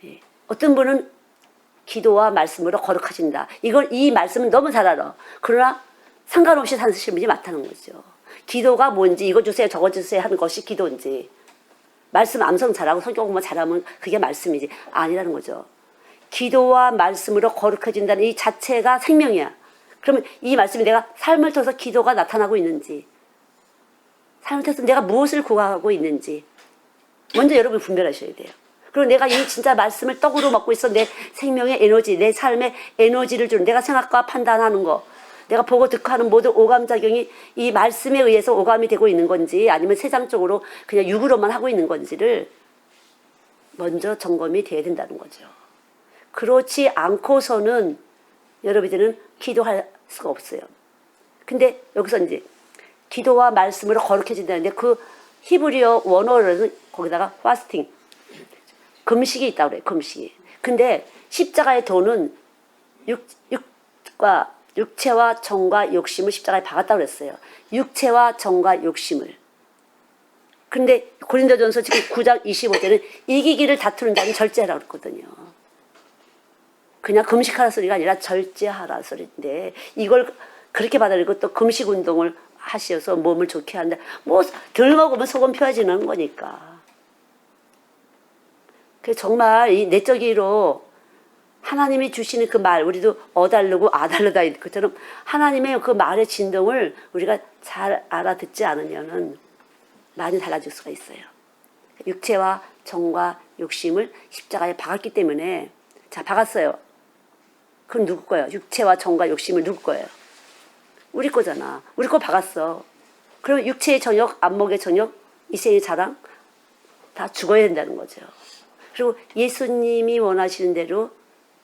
예. 어떤 분은 기도와 말씀으로 거룩해진다. 이 말씀은 너무 잘 알아. 그러나 상관없이 사시는 분이 많다는 거죠. 기도가 뭔지 이거 주세요 저거 주세요 하는 것이 기도인지, 말씀 암송 잘하고 성경 공부 잘하면 그게 말씀이지 아니라는 거죠. 기도와 말씀으로 거룩해진다는 이 자체가 생명이야. 그러면 이 말씀이 내가 삶을 통해서 기도가 나타나고 있는지, 삶을 통해서 내가 무엇을 구하고 있는지 먼저 여러분이 분별하셔야 돼요. 그리고 내가 이 진짜 말씀을 떡으로 먹고 있어. 내 생명의 에너지, 내 삶의 에너지를 주는, 내가 생각과 판단하는 거, 내가 보고 듣고 하는 모든 오감작용이 이 말씀에 의해서 오감이 되고 있는 건지 아니면 세상적으로 그냥 육으로만 하고 있는 건지를 먼저 점검이 돼야 된다는 거죠. 그렇지 않고서는 여러분들은 기도할 수가 없어요. 근데 여기서 이제 기도와 말씀으로 거룩해진다는데 그 히브리어 원어로는 거기다가 파스팅, 금식이 있다고 그래요. 금식이. 근데 십자가의 도는 육체와 정과 욕심을 십자가에 박았다고 그랬어요. 육체와 정과 욕심을. 근데 고린도전서 지금 9장 25절은 이기기를 다투는 자는 절제하라고 그랬거든요. 그냥 금식하라 소리가 아니라 절제하라 소리인데, 이걸 그렇게 받아들이고 또 금식 운동을 하셔서 몸을 좋게 하는데, 뭐 덜 먹으면 속은 펴지는 거니까. 그래서 정말 이 내적으로 하나님이 주시는 그 말, 우리도 어달르고 아달르다 그처럼 하나님의 그 말의 진동을 우리가 잘 알아듣지 않으면은 많이 달라질 수가 있어요. 육체와 정과 욕심을 십자가에 박았기 때문에, 자, 박았어요. 그럼 누구 거예요? 육체와 정과 욕심을 누구 거예요? 우리 거잖아. 우리 거 박았어. 그럼 육체의 저녁, 안목의 저녁, 이생의 자랑 다 죽어야 된다는 거죠. 그리고 예수님이 원하시는 대로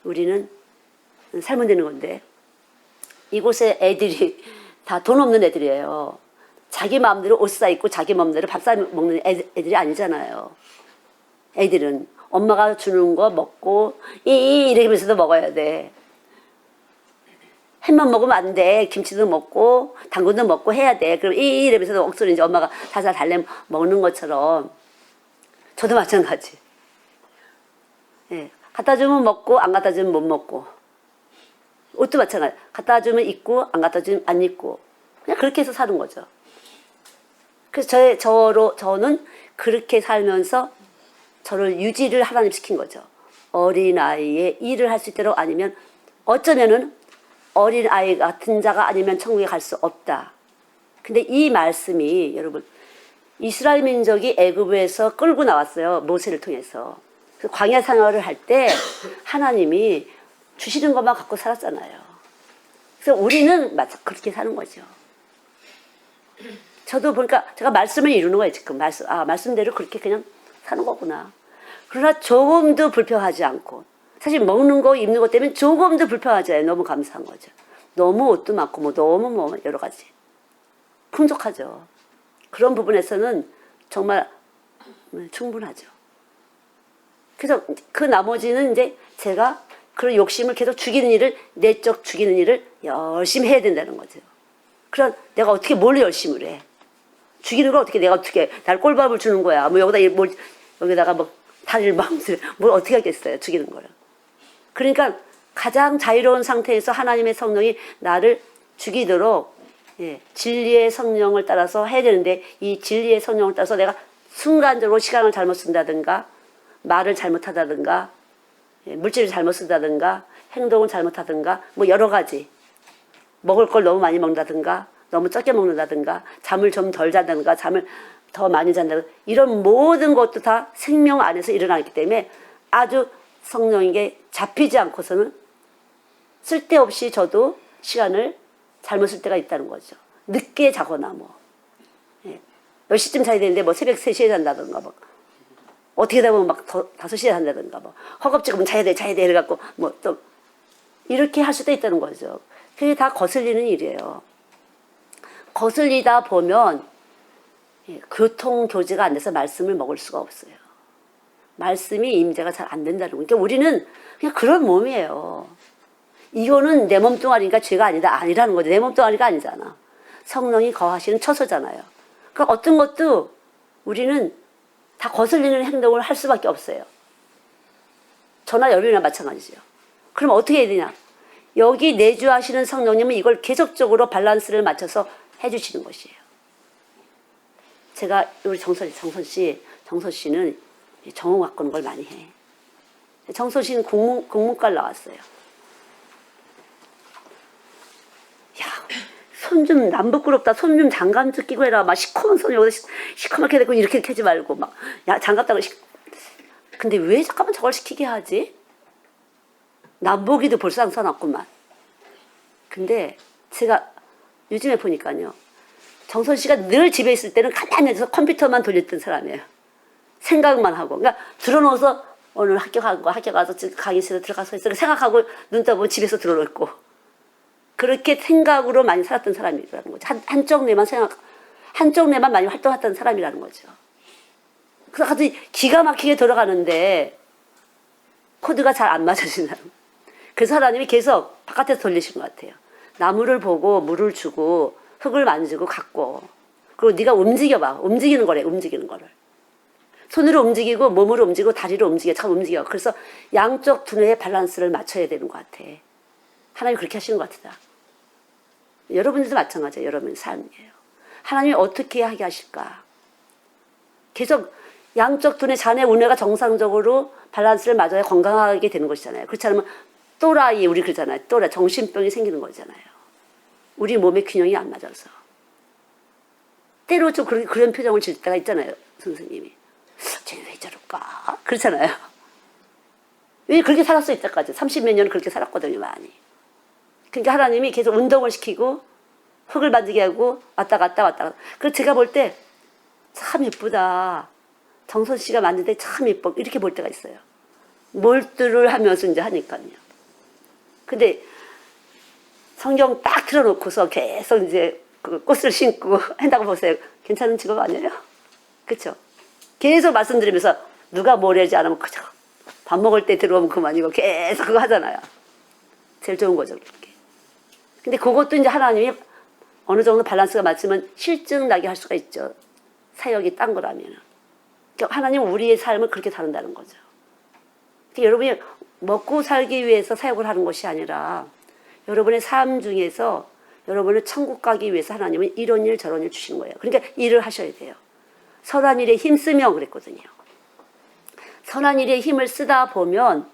우리는 살면 되는 건데, 이곳에 애들이 다 돈 없는 애들이에요. 자기 마음대로 옷 사 입고 자기 마음대로 밥 사 먹는 애들이 아니잖아요. 애들은 엄마가 주는 거 먹고 이러면서도 먹어야 돼. 햄만 먹으면 안 돼. 김치도 먹고 당근도 먹고 해야 돼. 그럼 이러면서도 억수로 이제 엄마가 살살 달래 먹는 것처럼 저도 마찬가지. 예. 갖다 주면 먹고 안 갖다 주면 못 먹고, 옷도 마찬가지. 갖다 주면 입고 안 갖다 주면 안 입고, 그냥 그렇게 해서 사는 거죠. 그래서 저는 그렇게 살면서 저를 유지를 하나님 시킨 거죠. 어린아이의 일을 할 수 있도록 아니면 어쩌면은 어린아이 같은 자가 아니면 천국에 갈 수 없다. 근데 이 말씀이 여러분 이스라엘 민족이 애굽에서 끌고 나왔어요. 모세를 통해서. 광야 생활을 할 때 하나님이 주시는 것만 갖고 살았잖아요. 그래서 우리는 그렇게 사는 거죠. 저도 보니까 제가 말씀을 이루는 거예요. 지금 말씀대로 그렇게 그냥 사는 거구나. 그러나 조금도 불평하지 않고 사실 먹는 거 입는 것 때문에 조금도 불평하지 않아요. 너무 감사한 거죠. 너무 옷도 많고 너무 여러 가지 풍족하죠. 그런 부분에서는 정말 충분하죠. 그래서 그 나머지는 이제 제가 그런 욕심을 계속 죽이는 일을, 내적 죽이는 일을 열심히 해야 된다는 거죠. 그럼 내가 어떻게 뭘 열심히 해? 죽이는 걸 내가 어떻게, 날 꼴밥을 주는 거야. 여기다가 다리를 뭘 어떻게 하겠어요. 죽이는 거를. 그러니까 가장 자유로운 상태에서 하나님의 성령이 나를 죽이도록 진리의 성령을 따라서 해야 되는데 이 진리의 성령을 따라서 내가 순간적으로 시간을 잘못 쓴다든가 말을 잘못하다든가 물질을 잘못 쓴다든가 행동을 잘못하든가 여러 가지 먹을 걸 너무 많이 먹는다든가 너무 적게 먹는다든가 잠을 좀 덜 잔다든가 잠을 더 많이 잔다든가 이런 모든 것도 다 생명 안에서 일어나기 때문에 아주 성령에게 잡히지 않고서는 쓸데없이 저도 시간을 잘못 쓸 때가 있다는 거죠. 늦게 자거나 10시쯤 자야 되는데 새벽 3시에 잔다든가 어떻게 되다 보면 5시에 잔다든가 허겁지겁 자야 돼 이래갖고 또 이렇게 할 수도 있다는 거죠. 그게 다 거슬리는 일이에요. 거슬리다 보면 교통교제가 안 돼서 말씀을 먹을 수가 없어요. 말씀이 임재가 잘 안 된다는 거예요. 그러니까 우리는 그냥 그런 몸이에요. 이거는 내 몸뚱아리니까 죄가 아니라는 거죠. 내 몸뚱아리가 아니잖아. 성령이 거하시는 처소잖아요. 그러니까 어떤 것도 우리는 다 거슬리는 행동을 할 수밖에 없어요. 저나 여러분이나 마찬가지죠. 그럼 어떻게 해야 되냐? 여기 내주하시는 성령님은 이걸 계속적으로 밸런스를 맞춰서 해주시는 것이에요. 제가 우리 정서 씨는 정오 바꾸는 걸 많이 해. 정서 씨는 국문과를 나왔어요. 야, 손 좀 남부끄럽다. 손 좀 장갑 좀 끼고 해라. 시커먼 손이 여기서 시커멓게 되고 이렇게 하지 말고 장갑 따고 근데 왜 잠깐만 저걸 시키게 하지? 남보기도 볼상 써놨구만. 근데 제가 요즘에 보니까요. 정선 씨가 늘 집에 있을 때는 가만히 앉아서 컴퓨터만 돌렸던 사람이에요. 생각만 하고. 그러니까 들어놓아서 오늘 학교 가서 강의실에 들어가서 있어. 생각하고 눈 떠보면 집에서 들어놓고. 그렇게 생각으로 많이 살았던 사람이라는 거죠. 한쪽 뇌만 많이 활동했던 사람이라는 거죠. 그래서 아주 기가 막히게 돌아가는데 코드가 잘 안 맞아지는 사람. 그래서 하나님이 계속 바깥에서 돌리신 것 같아요. 나무를 보고 물을 주고 흙을 만지고 갖고 그리고 네가 움직여봐. 움직이는 거래. 움직이는 거를. 손으로 움직이고 몸으로 움직이고 다리로 움직여. 그래서 양쪽 두뇌의 밸런스를 맞춰야 되는 것 같아. 하나님이 그렇게 하시는 것 같다. 여러분들도 마찬가지예요. 여러분의 삶이에요. 하나님이 어떻게 하게 하실까? 계속 양쪽 두뇌 자네 운해가 정상적으로 밸런스를 맞아야 건강하게 되는 것이잖아요. 그렇지 않으면 또라이 우리 그러잖아요. 또라이 정신병이 생기는 거잖아요. 우리 몸의 균형이 안 맞아서. 때로 좀 그런 표정을 질 때가 있잖아요. 선생님이. 쟤는 왜 저럴까? 그렇잖아요. 왜 그렇게 살았어 이때까지. 30몇 년을 그렇게 살았거든요. 많이. 그러니까 하나님이 계속 운동을 시키고 흙을 만지게 하고 왔다 갔다. 그래서 제가 볼 때 참 예쁘다. 정선 씨가 만질 때 참 예뻐. 이렇게 볼 때가 있어요. 몰두를 하면서 이제 하니까요. 근데 성경 딱 틀어놓고서 계속 이제 그 꽃을 심고 한다고 보세요. 괜찮은 직업 아니에요? 그렇죠? 계속 말씀드리면서 누가 뭘 하지 않으면 그저 밥 먹을 때 들어오면 그만이고 계속 그거 하잖아요. 제일 좋은 거죠. 그렇게. 근데 그것도 이제 하나님이 어느 정도 밸런스가 맞으면 실증 나게 할 수가 있죠. 사역이 딴 거라면. 그러니까 하나님은 우리의 삶을 그렇게 다룬다는 거죠. 그러니까 여러분이 먹고 살기 위해서 사역을 하는 것이 아니라 여러분의 삶 중에서 여러분을 천국 가기 위해서 하나님은 이런 일 저런 일 주시는 거예요. 그러니까 일을 하셔야 돼요. 선한 일에 힘쓰며 그랬거든요. 선한 일에 힘을 쓰다 보면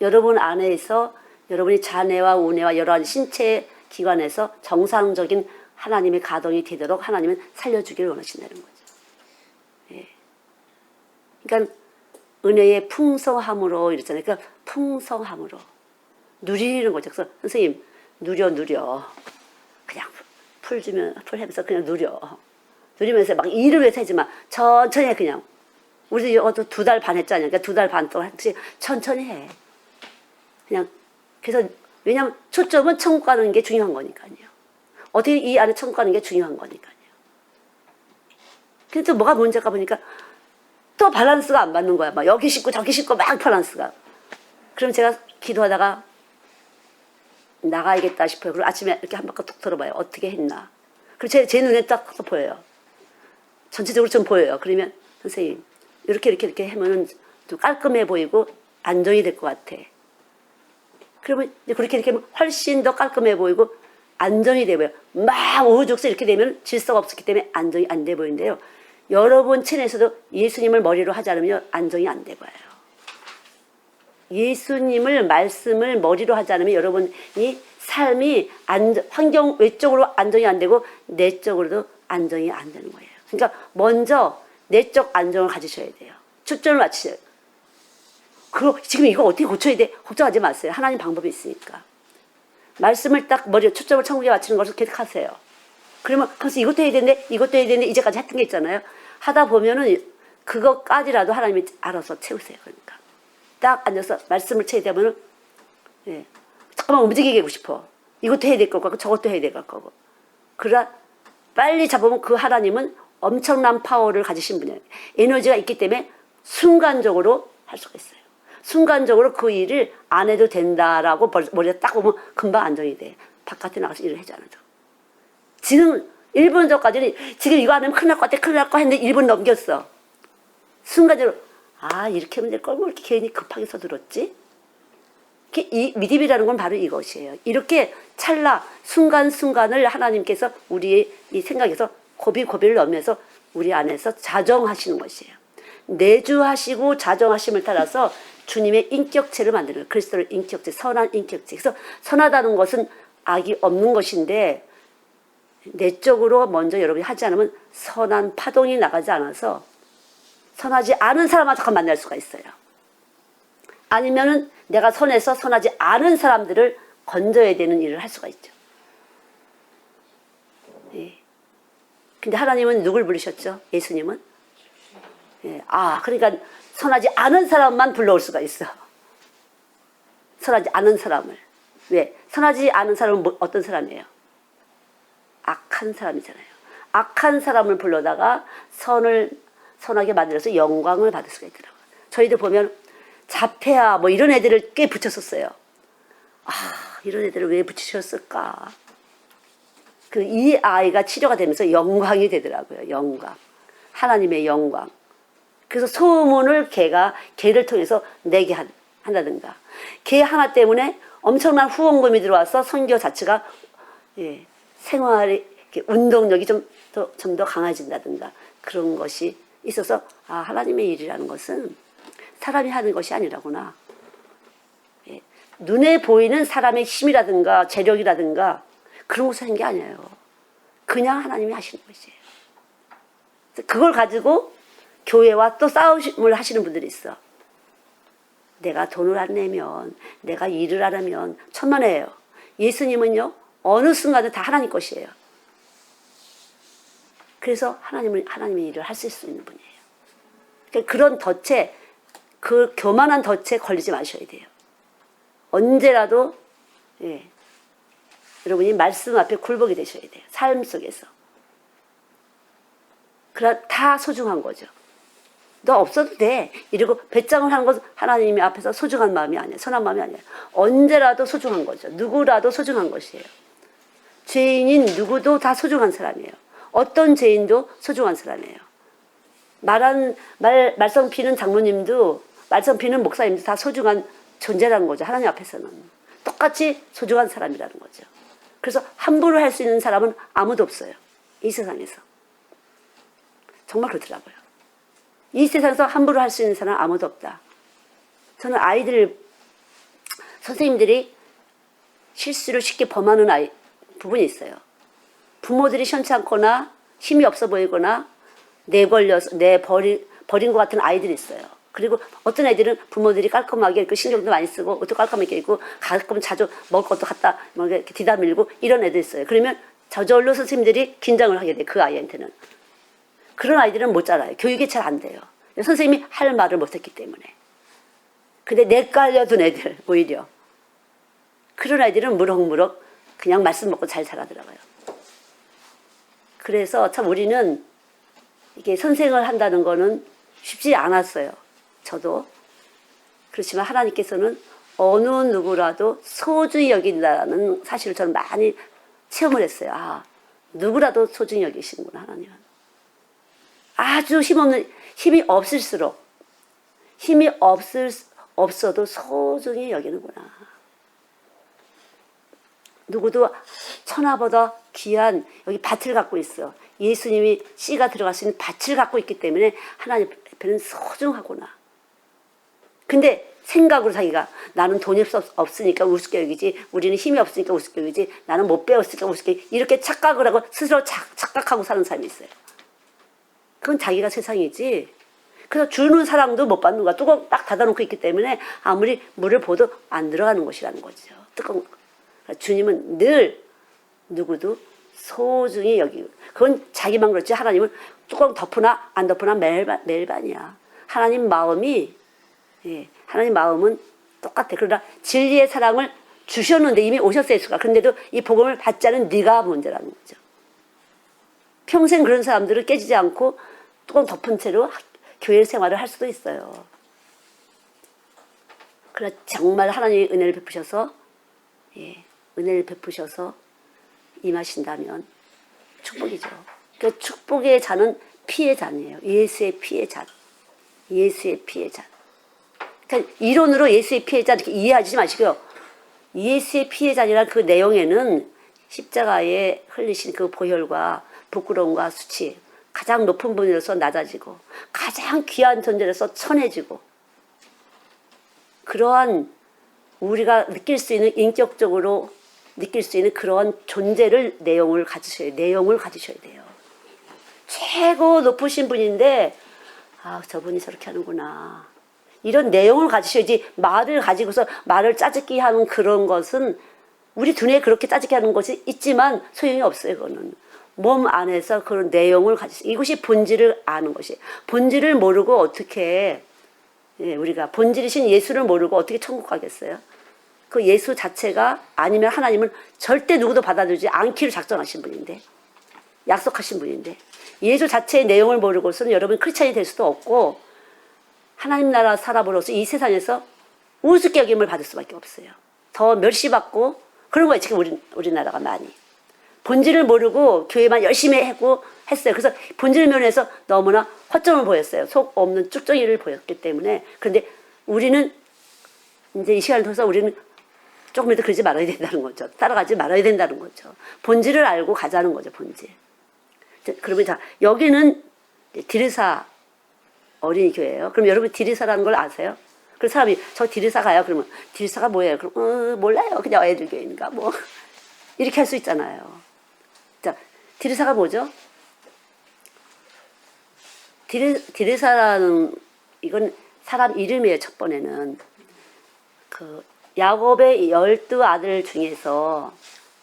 여러분 안에서 여러분이 자뇌와 우뇌와 여러 신체 기관에서 정상적인 하나님의 가동이 되도록 하나님은 살려주기를 원하신다는 거죠. 예. 그러니까 은혜의 풍성함으로 이랬잖아요. 그러니까 풍성함으로 누리는 거죠. 그래서 선생님 누려 그냥 풀 주면 풀 하면서 그냥 누리면서 막 일을 위해서 하지 마. 천천히 해 그냥. 우리 이것도 2달 반 했잖아요. 그러니까 2달 반 동안 천천히 해. 그냥 그래서 왜냐하면 초점은 천국 가는 게 중요한 거니까요. 어떻게 이 안에 천국 가는 게 중요한 거니까요. 근데 또 뭐가 문제가 보니까 또 밸런스가 안 맞는 거야. 막 여기 씻고 저기 씻고 막 밸런스가. 그럼 제가 기도하다가 나가야겠다 싶어요. 그리고 아침에 이렇게 한 바퀴 툭 돌아봐요. 어떻게 했나. 그리고 제 눈에 딱 보여요. 전체적으로 좀 보여요. 그러면 선생님 이렇게 하면은 좀 깔끔해 보이고 안정이 될 것 같아. 그러면 그렇게 하면 훨씬 더 깔끔해 보이고 안정이 돼 보여요. 막 우후죽순 이렇게 되면 질서가 없었기 때문에 안정이 안 돼 보이는데요. 여러분 체내에서도 예수님을 머리로 하지 않으면 안정이 안 돼 보여요. 예수님을 말씀을 머리로 하지 않으면 여러분이 삶이 환경 외적으로 안정이 안 되고 내적으로도 안정이 안 되는 거예요. 그러니까 먼저 내적 안정을 가지셔야 돼요. 초점을 맞추셔야 돼요. 지금 이거 어떻게 고쳐야 돼? 걱정하지 마세요. 하나님 방법이 있으니까. 말씀을 딱 머리에 초점을 천국에 맞추는 것을 계속 하세요. 그러면 항상 이것도 해야 되는데 이것도 해야 되는데 이제까지 했던 게 있잖아요. 하다 보면은 그것까지라도 하나님이 알아서 채우세요. 그러니까 딱 앉아서 말씀을 채야 되면은 예, 잠깐만 움직이게 하고 싶어. 이것도 해야 될 것 같고 저것도 해야 될 것 같고. 그러나 빨리 잡으면 그 하나님은 엄청난 파워를 가지신 분이에요. 에너지가 있기 때문에 순간적으로 할 수가 있어요. 순간적으로 그 일을 안 해도 된다라고 머리에 딱 보면 금방 안정이 돼. 바깥에 나가서 일을 하지 않아도. 지금 1분 전까지는 지금 이거 안 하면 큰일 날 것 같아 했는데 1분 넘겼어. 순간적으로 이렇게 하면 될 걸 뭐 이렇게 괜히 급하게 서둘렀지? 이 믿음이라는 건 바로 이것이에요. 이렇게 찰나 순간순간을 하나님께서 우리의 이 생각에서 고비를 넣으면서 우리 안에서 자정하시는 것이에요. 내주하시고 자정하심을 따라서 주님의 인격체를 만드는 거예요. 그리스도의 인격체, 선한 인격체. 그래서 선하다는 것은 악이 없는 것인데 내적으로 먼저 여러분이 하지 않으면 선한 파동이 나가지 않아서 선하지 않은 사람과 잠깐 만날 수가 있어요. 아니면은 내가 선해서 선하지 않은 사람들을 건져야 되는 일을 할 수가 있죠. 예. 근데 하나님은 누굴 부르셨죠? 예수님은? 예. 그러니까 선하지 않은 사람만 불러올 수가 있어. 선하지 않은 사람을. 왜? 선하지 않은 사람은 어떤 사람이에요? 악한 사람이잖아요. 악한 사람을 불러다가 선하게 만들어서 영광을 받을 수가 있더라고요. 저희도 보면 자폐아 뭐 이런 애들을 꽤 붙였었어요. 이런 애들을 왜 붙이셨을까? 이 아이가 치료가 되면서 영광이 되더라고요. 영광. 하나님의 영광. 그래서 소문을 걔를 통해서 내게 한다든가. 걔 하나 때문에 엄청난 후원금이 들어와서 선교 자체가 생활이 운동력이 좀 더 강해진다든가 그런 것이 있어서 하나님의 일이라는 것은 사람이 하는 것이 아니라구나. 눈에 보이는 사람의 힘이라든가 재력이라든가 그런 것을 하는 게 아니에요. 그냥 하나님이 하시는 것이에요. 그걸 가지고 교회와 또 싸움을 하시는 분들이 있어. 내가 돈을 안 내면, 내가 일을 안 하면 천만에요. 예수님은요, 어느 순간에 다 하나님 것이에요. 그래서 하나님의 일을 하실 수 있는 분이에요. 그러니까 그런 덫에, 그 교만한 덫에 걸리지 마셔야 돼요. 언제라도, 여러분이 말씀 앞에 굴복이 되셔야 돼요. 삶 속에서. 그러나 다 소중한 거죠. 너 없어도 돼. 이러고 배짱을 하는 것은 하나님 앞에서 소중한 마음이 아니에요. 선한 마음이 아니에요. 언제라도 소중한 거죠. 누구라도 소중한 것이에요. 죄인인 누구도 다 소중한 사람이에요. 어떤 죄인도 소중한 사람이에요. 말썽 피는 장로님도, 말썽 피는 목사님도 다 소중한 존재라는 거죠. 하나님 앞에서는. 똑같이 소중한 사람이라는 거죠. 그래서 함부로 할 수 있는 사람은 아무도 없어요. 이 세상에서. 정말 그렇더라고요. 이 세상에서 함부로 할 수 있는 사람은 아무도 없다. 저는 아이들 선생님들이 실수를 쉽게 범하는 부분이 있어요. 부모들이 시원치 않거나 힘이 없어 보이거나 내버린 것 같은 아이들이 있어요. 그리고 어떤 애들은 부모들이 깔끔하게 이렇게 신경도 많이 쓰고 옷도 깔끔하게 입고 가끔 자주 먹을 것도 갖다 이렇게 뒤다 밀고 이런 애들이 있어요. 그러면 저절로 선생님들이 긴장을 하게 돼, 그 아이한테는. 그런 아이들은 못 자라요. 교육이 잘 안 돼요. 선생님이 할 말을 못했기 때문에. 근데 내깔려둔 애들 오히려 그런 아이들은 무럭무럭 그냥 말씀 먹고 잘 자라더라고요. 그래서 참 우리는 이게 선생을 한다는 거는 쉽지 않았어요. 저도. 그렇지만 하나님께서는 어느 누구라도 소중히 여긴다는 사실을 저는 많이 체험을 했어요. 아, 누구라도 소중히 여기시는구나, 하나님은. 아주 힘이 없을수록, 힘이 없어도 소중히 여기는구나. 누구도 천하보다 귀한 여기 밭을 갖고 있어. 예수님이 씨가 들어갈 수 있는 밭을 갖고 있기 때문에 하나님 앞에는 소중하구나. 근데 생각으로 자기가 나는 돈이 없으니까 우습게 여기지, 우리는 힘이 없으니까 우습게 여기지, 나는 못 배웠으니까 우습게 여기지, 이렇게 착각을 하고 스스로 착각하고 사는 사람이 있어요. 그건 자기가 세상이지. 그래서 주는 사랑도 못 받는 거야. 뚜껑 딱 닫아놓고 있기 때문에 아무리 물을 부어도 안 들어가는 것이라는 거죠. 뜨거운. 주님은 늘 누구도 소중히 여기고, 그건 자기만 그렇지 하나님은 뚜껑 덮으나 안 덮으나 매일반이야. 하나님 마음이, 하나님 마음은 똑같아. 그러나 진리의 사랑을 주셨는데 이미 오셨어요, 예수가. 그런데도 이 복음을 받지 않은 네가 문제라는 거죠. 평생 그런 사람들은 깨지지 않고 뚜껑 덮은 채로 교회 생활을 할 수도 있어요. 그러나 정말 하나님이 은혜를 베푸셔서 임하신다면 축복이죠. 그 축복의 잔은 피의 잔이에요. 예수의 피의 잔. 예수의 피의 잔. 그러니까 이론으로 예수의 피의 잔 이렇게 이해하지 마시고요. 예수의 피의 잔이라는 그 내용에는 십자가에 흘리신 그 보혈과 부끄러움과 수치, 가장 높은 분으로서 낮아지고 가장 귀한 존재로서 천해지고, 그러한 우리가 느낄 수 있는, 인격적으로 느낄 수 있는 그러한 존재를 내용을 가지셔야 돼요. 최고 높으신 분인데 아, 저분이 저렇게 하는구나. 이런 내용을 가지셔야지. 말을 가지고서 말을 짜증게 하는 그런 것은, 우리 두뇌에 그렇게 짜증게 하는 것이 있지만 소용이 없어요. 그거는 몸 안에서 그런 내용을 가지셔. 이것이 본질을 아는 것이. 본질을 모르고 어떻게, 우리가 본질이신 예수를 모르고 어떻게 천국 가겠어요? 그 예수 자체가 아니면 하나님은 절대 누구도 받아들이지 않기로 작정하신 분인데, 약속하신 분인데, 예수 자체의 내용을 모르고서는 여러분 크리스찬이 될 수도 없고 하나님 나라 사람으로서 이 세상에서 우습게 여김을 받을 수밖에 없어요. 더 멸시받고 그런 거예요. 지금 우리나라가 많이. 본질을 모르고 교회만 열심히 했어요. 그래서 본질 면에서 너무나 허점을 보였어요. 속 없는 쭉정이를 보였기 때문에. 그런데 우리는 이제 이 시간을 통해서 우리는 조금이라도 그러지 말아야 된다는 거죠. 따라가지 말아야 된다는 거죠. 본질을 알고 가자는 거죠. 본질. 그러면 자, 여기는 디르사 어린이 교회예요. 그럼 여러분 디르사라는 걸 아세요? 그 사람이 저 디르사 가요. 그러면 디르사가 뭐예요? 그럼 몰라요. 그냥 애들 교회인가 뭐 이렇게 할 수 있잖아요. 자, 디르사가 뭐죠? 디르사라는 이건 사람 이름이에요. 첫 번에는 그 야곱의 12아들 중에서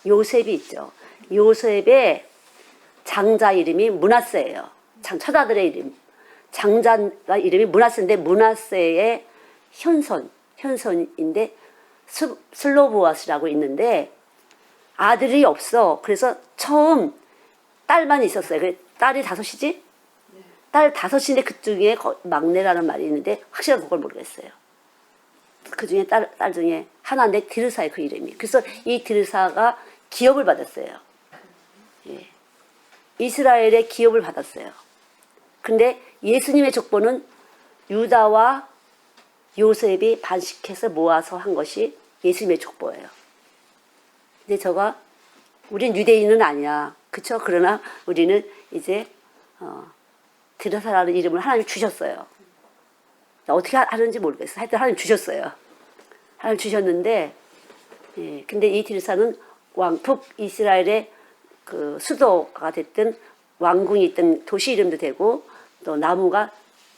요셉이 있죠. 요셉의 장자 이름이 므낫세예요. 처자들의 이름. 장자가 이름이 므낫세인데 므낫세의 현손인데 슬로보아스라고 있는데 아들이 없어. 그래서 처음 딸만 있었어요. 딸이 5이지? 딸 5인데 그 중에 막내라는 말이 있는데 확실한 그걸 모르겠어요. 그 중에 딸 중에 하나인데 디르사의 그 이름이. 그래서 이 디르사가 기업을 받았어요. 예. 이스라엘의 기업을 받았어요. 근데 예수님의 족보는 유다와 요셉이 반식해서 모아서 한 것이 예수님의 족보예요. 근데 우린 유대인은 아니야. 그쵸? 그러나 우리는 이제 디르사라는 이름을 하나님이 주셨어요. 어떻게 하는지 모르겠어요. 하여튼 하나님 주셨어요. 하나님 주셨는데, 예, 근데 이 디르사는 북 이스라엘의 그 수도가 됐든 왕궁이 있던 도시 이름도 되고 또 나무가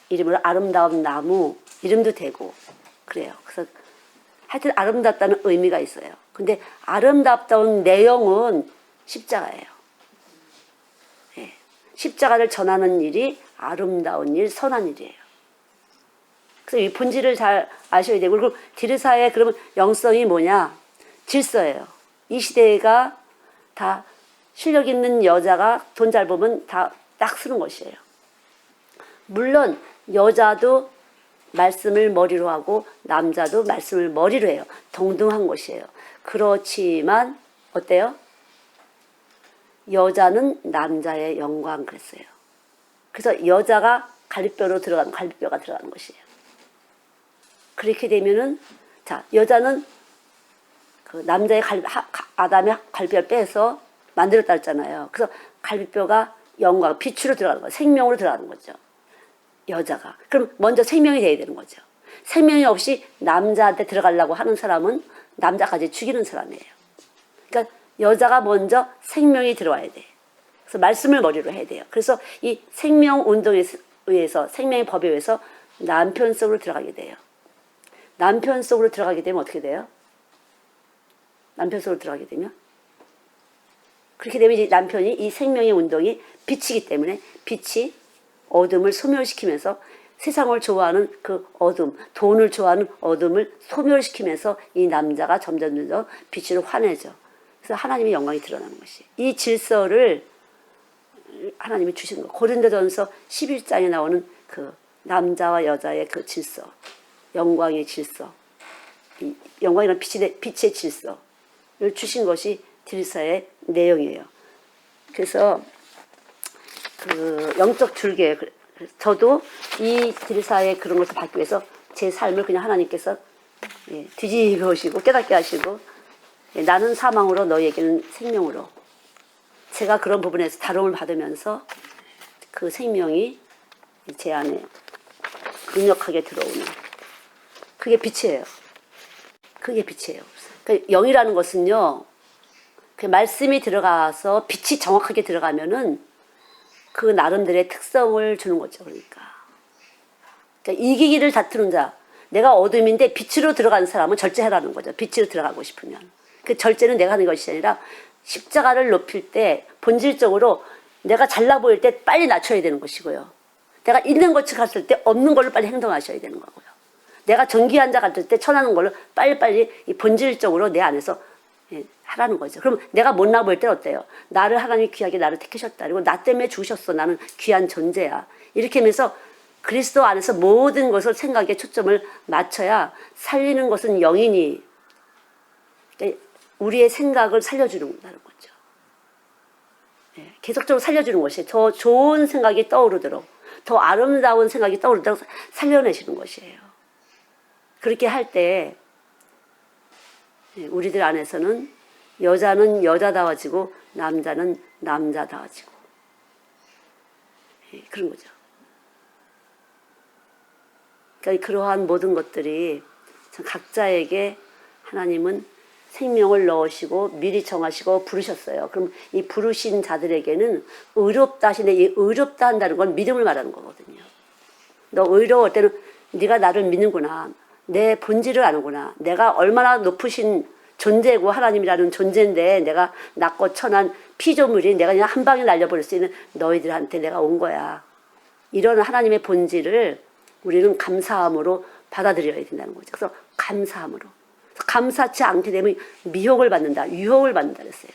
이름으로 아름다운 나무 이름도 되고 그래요. 그래서 하여튼 아름답다는 의미가 있어요. 근데 아름답다운 내용은 십자가예요. 예, 십자가를 전하는 일이 아름다운 일, 선한 일이에요. 그래서 이 본질을 잘 아셔야 되고, 그리고 디르사의 그러면 영성이 뭐냐? 질서예요. 이 시대가 다 실력 있는 여자가 돈 잘 벌면 다 딱 쓰는 것이에요. 물론 여자도 말씀을 머리로 하고 남자도 말씀을 머리로 해요. 동등한 것이에요. 그렇지만 어때요? 여자는 남자의 영광 그랬어요. 그래서 여자가 갈비뼈가 들어가는 것이에요. 그렇게 되면은 자 여자는 그 남자의 아담의 갈비뼈를 빼서 만들었다 했잖아요. 그래서 갈비뼈가 영광, 빛으로 들어가는 거예요. 생명으로 들어가는 거죠. 여자가. 그럼 먼저 생명이 돼야 되는 거죠. 생명이 없이 남자한테 들어가려고 하는 사람은 남자까지 죽이는 사람이에요. 그러니까 여자가 먼저 생명이 들어와야 돼. 그래서 말씀을 머리로 해야 돼요. 그래서 이 생명 운동에 의해서 생명의 법에 의해서 남편 속으로 들어가게 돼요. 남편 속으로 들어가게 되면 어떻게 돼요? 남편 속으로 들어가게 되면 그렇게 되면 이제 남편이 이 생명의 운동이 빛이기 때문에 빛이 어둠을 소멸시키면서 세상을 좋아하는 그 어둠, 돈을 좋아하는 어둠을 소멸시키면서 이 남자가 점점 빛으로 환해져. 그래서 하나님의 영광이 드러나는 것이. 이 질서를 하나님이 주시는 거예요. 고린도전서 11장에 나오는 그 남자와 여자의 그 질서, 영광의 질서, 이 영광이란 빛의 질서를 주신 것이 디르사의 내용이에요. 그래서 그 영적 줄기예요. 저도 이 디르사의 그런 것을 받기 위해서 제 삶을 그냥 하나님께서 뒤집어 오시고 깨닫게 하시고 나는 사망으로 너희에게는 생명으로 제가 그런 부분에서 다름을 받으면서 그 생명이 제 안에 강력하게 들어오는 그게 빛이에요. 그게 빛이에요. 그러니까 영이라는 것은요. 그 말씀이 들어가서 빛이 정확하게 들어가면은 그 나름대로의 특성을 주는 거죠. 그러니까 이기기를 다투는 자, 내가 어둠인데 빛으로 들어가는 사람은 절제하라는 거죠. 빛으로 들어가고 싶으면 그 절제는 내가 하는 것이 아니라 십자가를 높일 때 본질적으로 내가 잘나 보일 때 빨리 낮춰야 되는 것이고요. 내가 있는 것을 갔을 때 없는 걸로 빨리 행동하셔야 되는 거고요. 내가 정귀한 자 같을 때 천하는 걸로 빨리빨리 이 본질적으로 내 안에서 하라는 거죠. 그럼 내가 못나 보일 때는 어때요? 나를 하나님이 귀하게 나를 택하셨다. 그리고 나 때문에 죽으셨어. 나는 귀한 존재야. 이렇게 하면서 그리스도 안에서 모든 것을 생각에 초점을 맞춰야 살리는 것은 영이니 우리의 생각을 살려주는다는 거죠. 계속적으로 살려주는 것이 더 좋은 생각이 떠오르도록 더 아름다운 생각이 떠오르도록 살려내시는 것이에요. 그렇게 할 때 우리들 안에서는 여자는 여자다워지고 남자는 남자다워지고 그런 거죠. 그러니까 그러한 모든 것들이 각자에게 하나님은 생명을 넣으시고 미리 정하시고 부르셨어요. 그럼 이 부르신 자들에게는 의롭다 하시는데 이 의롭다 한다는 건 믿음을 말하는 거거든요. 너 의로울 때는 네가 나를 믿는구나. 내 본질을 아는구나. 내가 얼마나 높으신 존재고 하나님이라는 존재인데 내가 낮고 천한 피조물이 내가 그냥 한 방에 날려버릴 수 있는 너희들한테 내가 온 거야. 이런 하나님의 본질을 우리는 감사함으로 받아들여야 된다는 거죠. 그래서 감사함으로. 감사치 않게 되면 미혹을 받는다. 유혹을 받는다 그랬어요.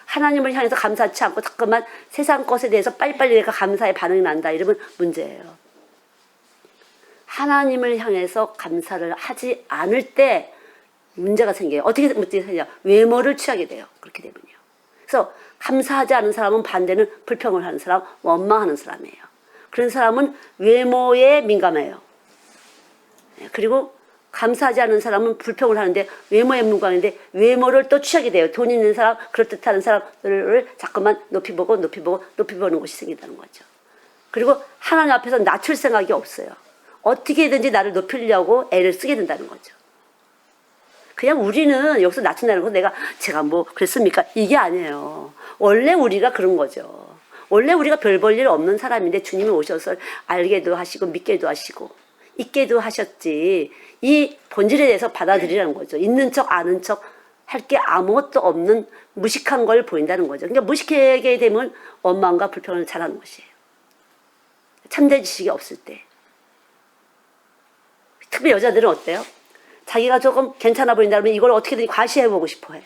하나님을 향해서 감사치 않고 잠깐만 세상 것에 대해서 빨리빨리 내가 감사의 반응이 난다. 이러면 문제예요. 하나님을 향해서 감사를 하지 않을 때 문제가 생겨요. 어떻게 생겨요? 외모를 취하게 돼요. 그렇게 되면요. 그래서 감사하지 않은 사람은 반대는 불평을 하는 사람, 원망하는 사람이에요. 그런 사람은 외모에 민감해요. 그리고 감사하지 않은 사람은 불평을 하는데 외모에 민감한데 외모를 또 취하게 돼요. 돈 있는 사람, 그럴듯한 사람들을 자꾸만 높이 보는 것이 생긴다는 거죠. 그리고 하나님 앞에서 낮출 생각이 없어요. 어떻게든지 나를 높이려고 애를 쓰게 된다는 거죠. 그냥 우리는 여기서 나타나는 건 제가 뭐 그랬습니까? 이게 아니에요. 원래 우리가 그런 거죠. 원래 우리가 별 볼 일 없는 사람인데 주님이 오셔서 알게도 하시고 믿게도 하시고 있게도 하셨지. 이 본질에 대해서 받아들이라는 거죠. 있는 척 아는 척 할 게 아무것도 없는 무식한 걸 보인다는 거죠. 그러니까 무식하게 되면 원망과 불평을 잘하는 것이에요. 참된 지식이 없을 때. 특히 여자들은 어때요? 자기가 조금 괜찮아 보인다면 이걸 어떻게든 과시해보고 싶어해.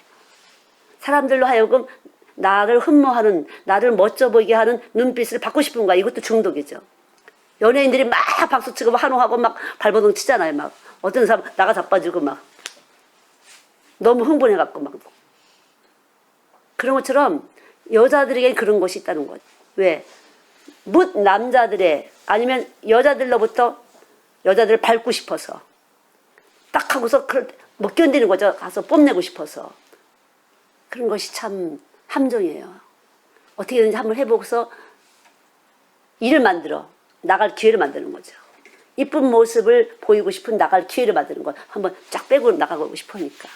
사람들로 하여금 나를 흠모하는, 나를 멋져 보이게 하는 눈빛을 받고 싶은 거야. 이것도 중독이죠. 연예인들이 막 박수치고 막 환호하고 막 발버둥 치잖아요. 막 어떤 사람 나가 자빠지고 막 너무 흥분해갖고 막 그런 것처럼 여자들에게 그런 것이 있다는 거죠. 왜? 묻 남자들의 아니면 여자들로부터 여자들을 밟고 싶어서 딱 하고서 못 견디는 거죠. 가서 뽐내고 싶어서. 그런 것이 참 함정이에요. 어떻게든지 한번 해보고서 일을 만들어 나갈 기회를 만드는 거죠. 이쁜 모습을 보이고 싶은 나갈 기회를 만드는 거. 한번 쫙 빼고 나가고 싶으니까.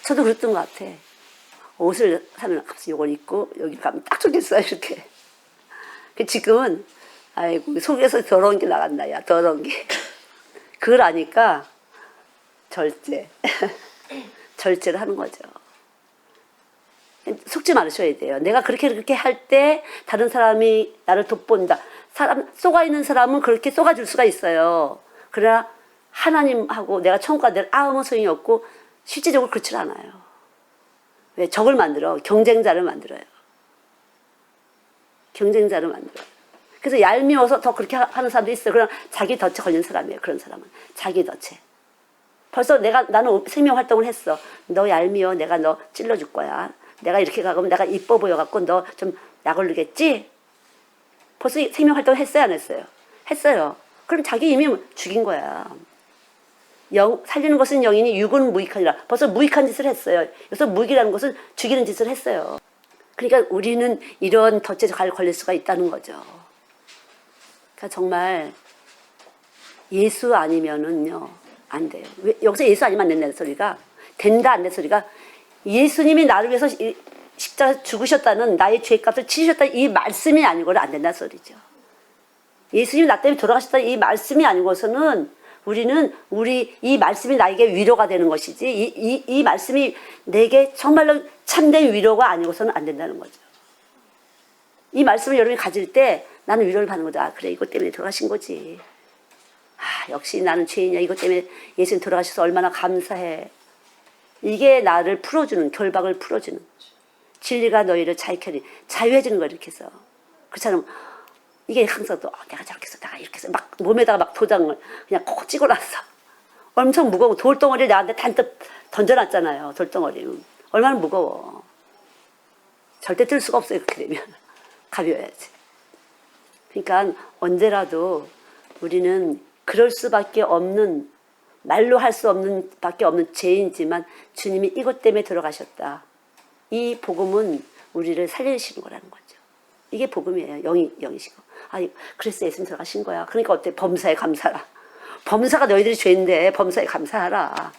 저도 그랬던 것 같아. 옷을 사면 갑자기 이걸 입고 여기 가면 딱 좋겠어요. 이렇게. 지금은 아이고 속에서 더러운 게 나간다. 야 더러운 게. 그걸 아니까 절제. 절제를 하는 거죠. 속지 말으셔야 돼요. 내가 그렇게 할 때 다른 사람이 나를 돋본다. 속아있는 사람은 그렇게 속아줄 수가 있어요. 그러나 하나님하고 내가 천국 가될 아무 소용이 없고 실제적으로 그렇지 않아요. 왜? 적을 만들어. 경쟁자를 만들어요. 경쟁자를 만들어요. 그래서 얄미워서 더 그렇게 하는 사람도 있어요. 그러나 자기 덫에 걸린 사람이에요. 그런 사람은. 자기 덫에. 벌써 나는 생명활동을 했어. 너 얄미워. 내가 너 찔러줄 거야. 내가 이렇게 가면 내가 이뻐 보여갖고 너 좀 약올르겠지? 벌써 생명활동 했어요? 안 했어요? 했어요. 그럼 자기 이미 죽인 거야. 살리는 것은 영이니 육은 무익하니라. 벌써 무익한 짓을 했어요. 그래서 무익이라는 것은 죽이는 짓을 했어요. 그러니까 우리는 이런 덫에 걸릴 수가 있다는 거죠. 그러니까 정말 예수 아니면은요 안 돼요. 여기서 예수 아니면 안 된다는 소리가 된다 안 된다는 소리가 예수님이 나를 위해서 십자가 죽으셨다는 나의 죄값을 치르셨다는 이 말씀이 아니고는 안 된다는 소리죠. 예수님이 나 때문에 돌아가셨다는 이 말씀이 아니고서는 우리는 이 말씀이 나에게 위로가 되는 것이지 이 말씀이 내게 정말로 참된 위로가 아니고서는 안 된다는 거죠. 이 말씀을 여러분이 가질 때 나는 위로를 받는 거죠. 아 그래 이것 때문에 돌아가신 거지. 아 역시 나는 죄인이야. 이것 때문에 예수님 돌아가셔서 얼마나 감사해. 이게 나를 풀어주는 결박을 풀어주는 진리가 너희를 자유케 자유해지는 거 이렇게 해서 그렇잖아요. 이게 항상 또 내가 저렇게 해서 내가 이렇게 해서 막 몸에다가 막 도장을 그냥 콕 찍어놨어. 엄청 무거워. 돌덩어리를 나한테 단뜻 던져놨잖아요. 돌덩어리 얼마나 무거워. 절대 들 수가 없어요. 그렇게 되면 가벼워야지. 그러니까 언제라도 우리는 그럴 수밖에 없는 말로 할 수 없는 밖에 없는 죄인지만 주님이 이것 때문에 들어가셨다. 이 복음은 우리를 살리시는 거라는 거죠. 이게 복음이에요. 영이시고. 아, 그래서 예수님 들어가신 거야. 그러니까 어때? 범사에 감사라. 범사가 너희들이 죄인데 범사에 감사하라.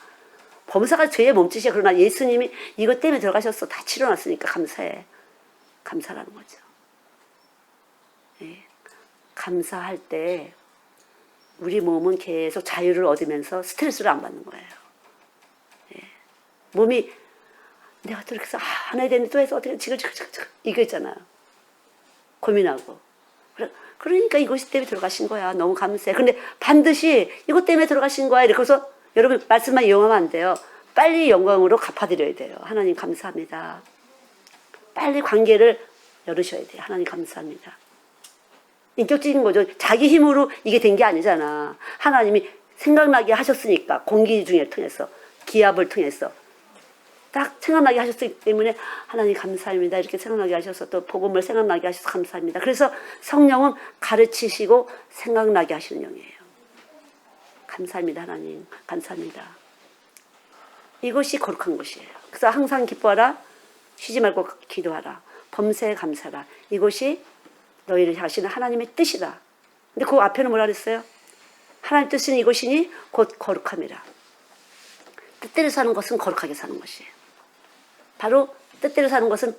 범사가 죄의 몸짓이야. 그러나 예수님이 이것 때문에 들어가셨어. 다 치러놨으니까 감사해. 감사라는 거죠. 네. 감사할 때 우리 몸은 계속 자유를 얻으면서 스트레스를 안 받는 거예요. 예. 몸이 내가 또 이렇게 해서 안 해야 되는데 또 해서 어떻게 지글지글 이거 있잖아요. 고민하고. 그러니까 이것이 때문에 들어가신 거야. 너무 감사해. 근데 반드시 이것 때문에 들어가신 거야. 이렇게 해서 여러분 말씀만 이용하면 안 돼요. 빨리 영광으로 갚아드려야 돼요. 하나님 감사합니다. 빨리 관계를 열으셔야 돼요. 하나님 감사합니다. 인격적인 거죠. 자기 힘으로 이게 된 게 아니잖아. 하나님이 생각나게 하셨으니까 공기 중에 통해서 기압을 통해서 딱 생각나게 하셨기 때문에 하나님 감사합니다. 이렇게 생각나게 하셔서 또 복음을 생각나게 하셔서 감사합니다. 그래서 성령은 가르치시고 생각나게 하시는 영이에요. 감사합니다. 하나님 감사합니다. 이것이 거룩한 것이에요. 그래서 항상 기뻐하라. 쉬지 말고 기도하라. 범사에 감사라. 이것이 너희를 향하시는 하나님의 뜻이다. 근데 그 앞에는 뭐라 그랬어요? 하나님 뜻은 이것이니 곧 거룩함이라. 뜻대로 사는 것은 거룩하게 사는 것이에요. 바로 뜻대로 사는 것은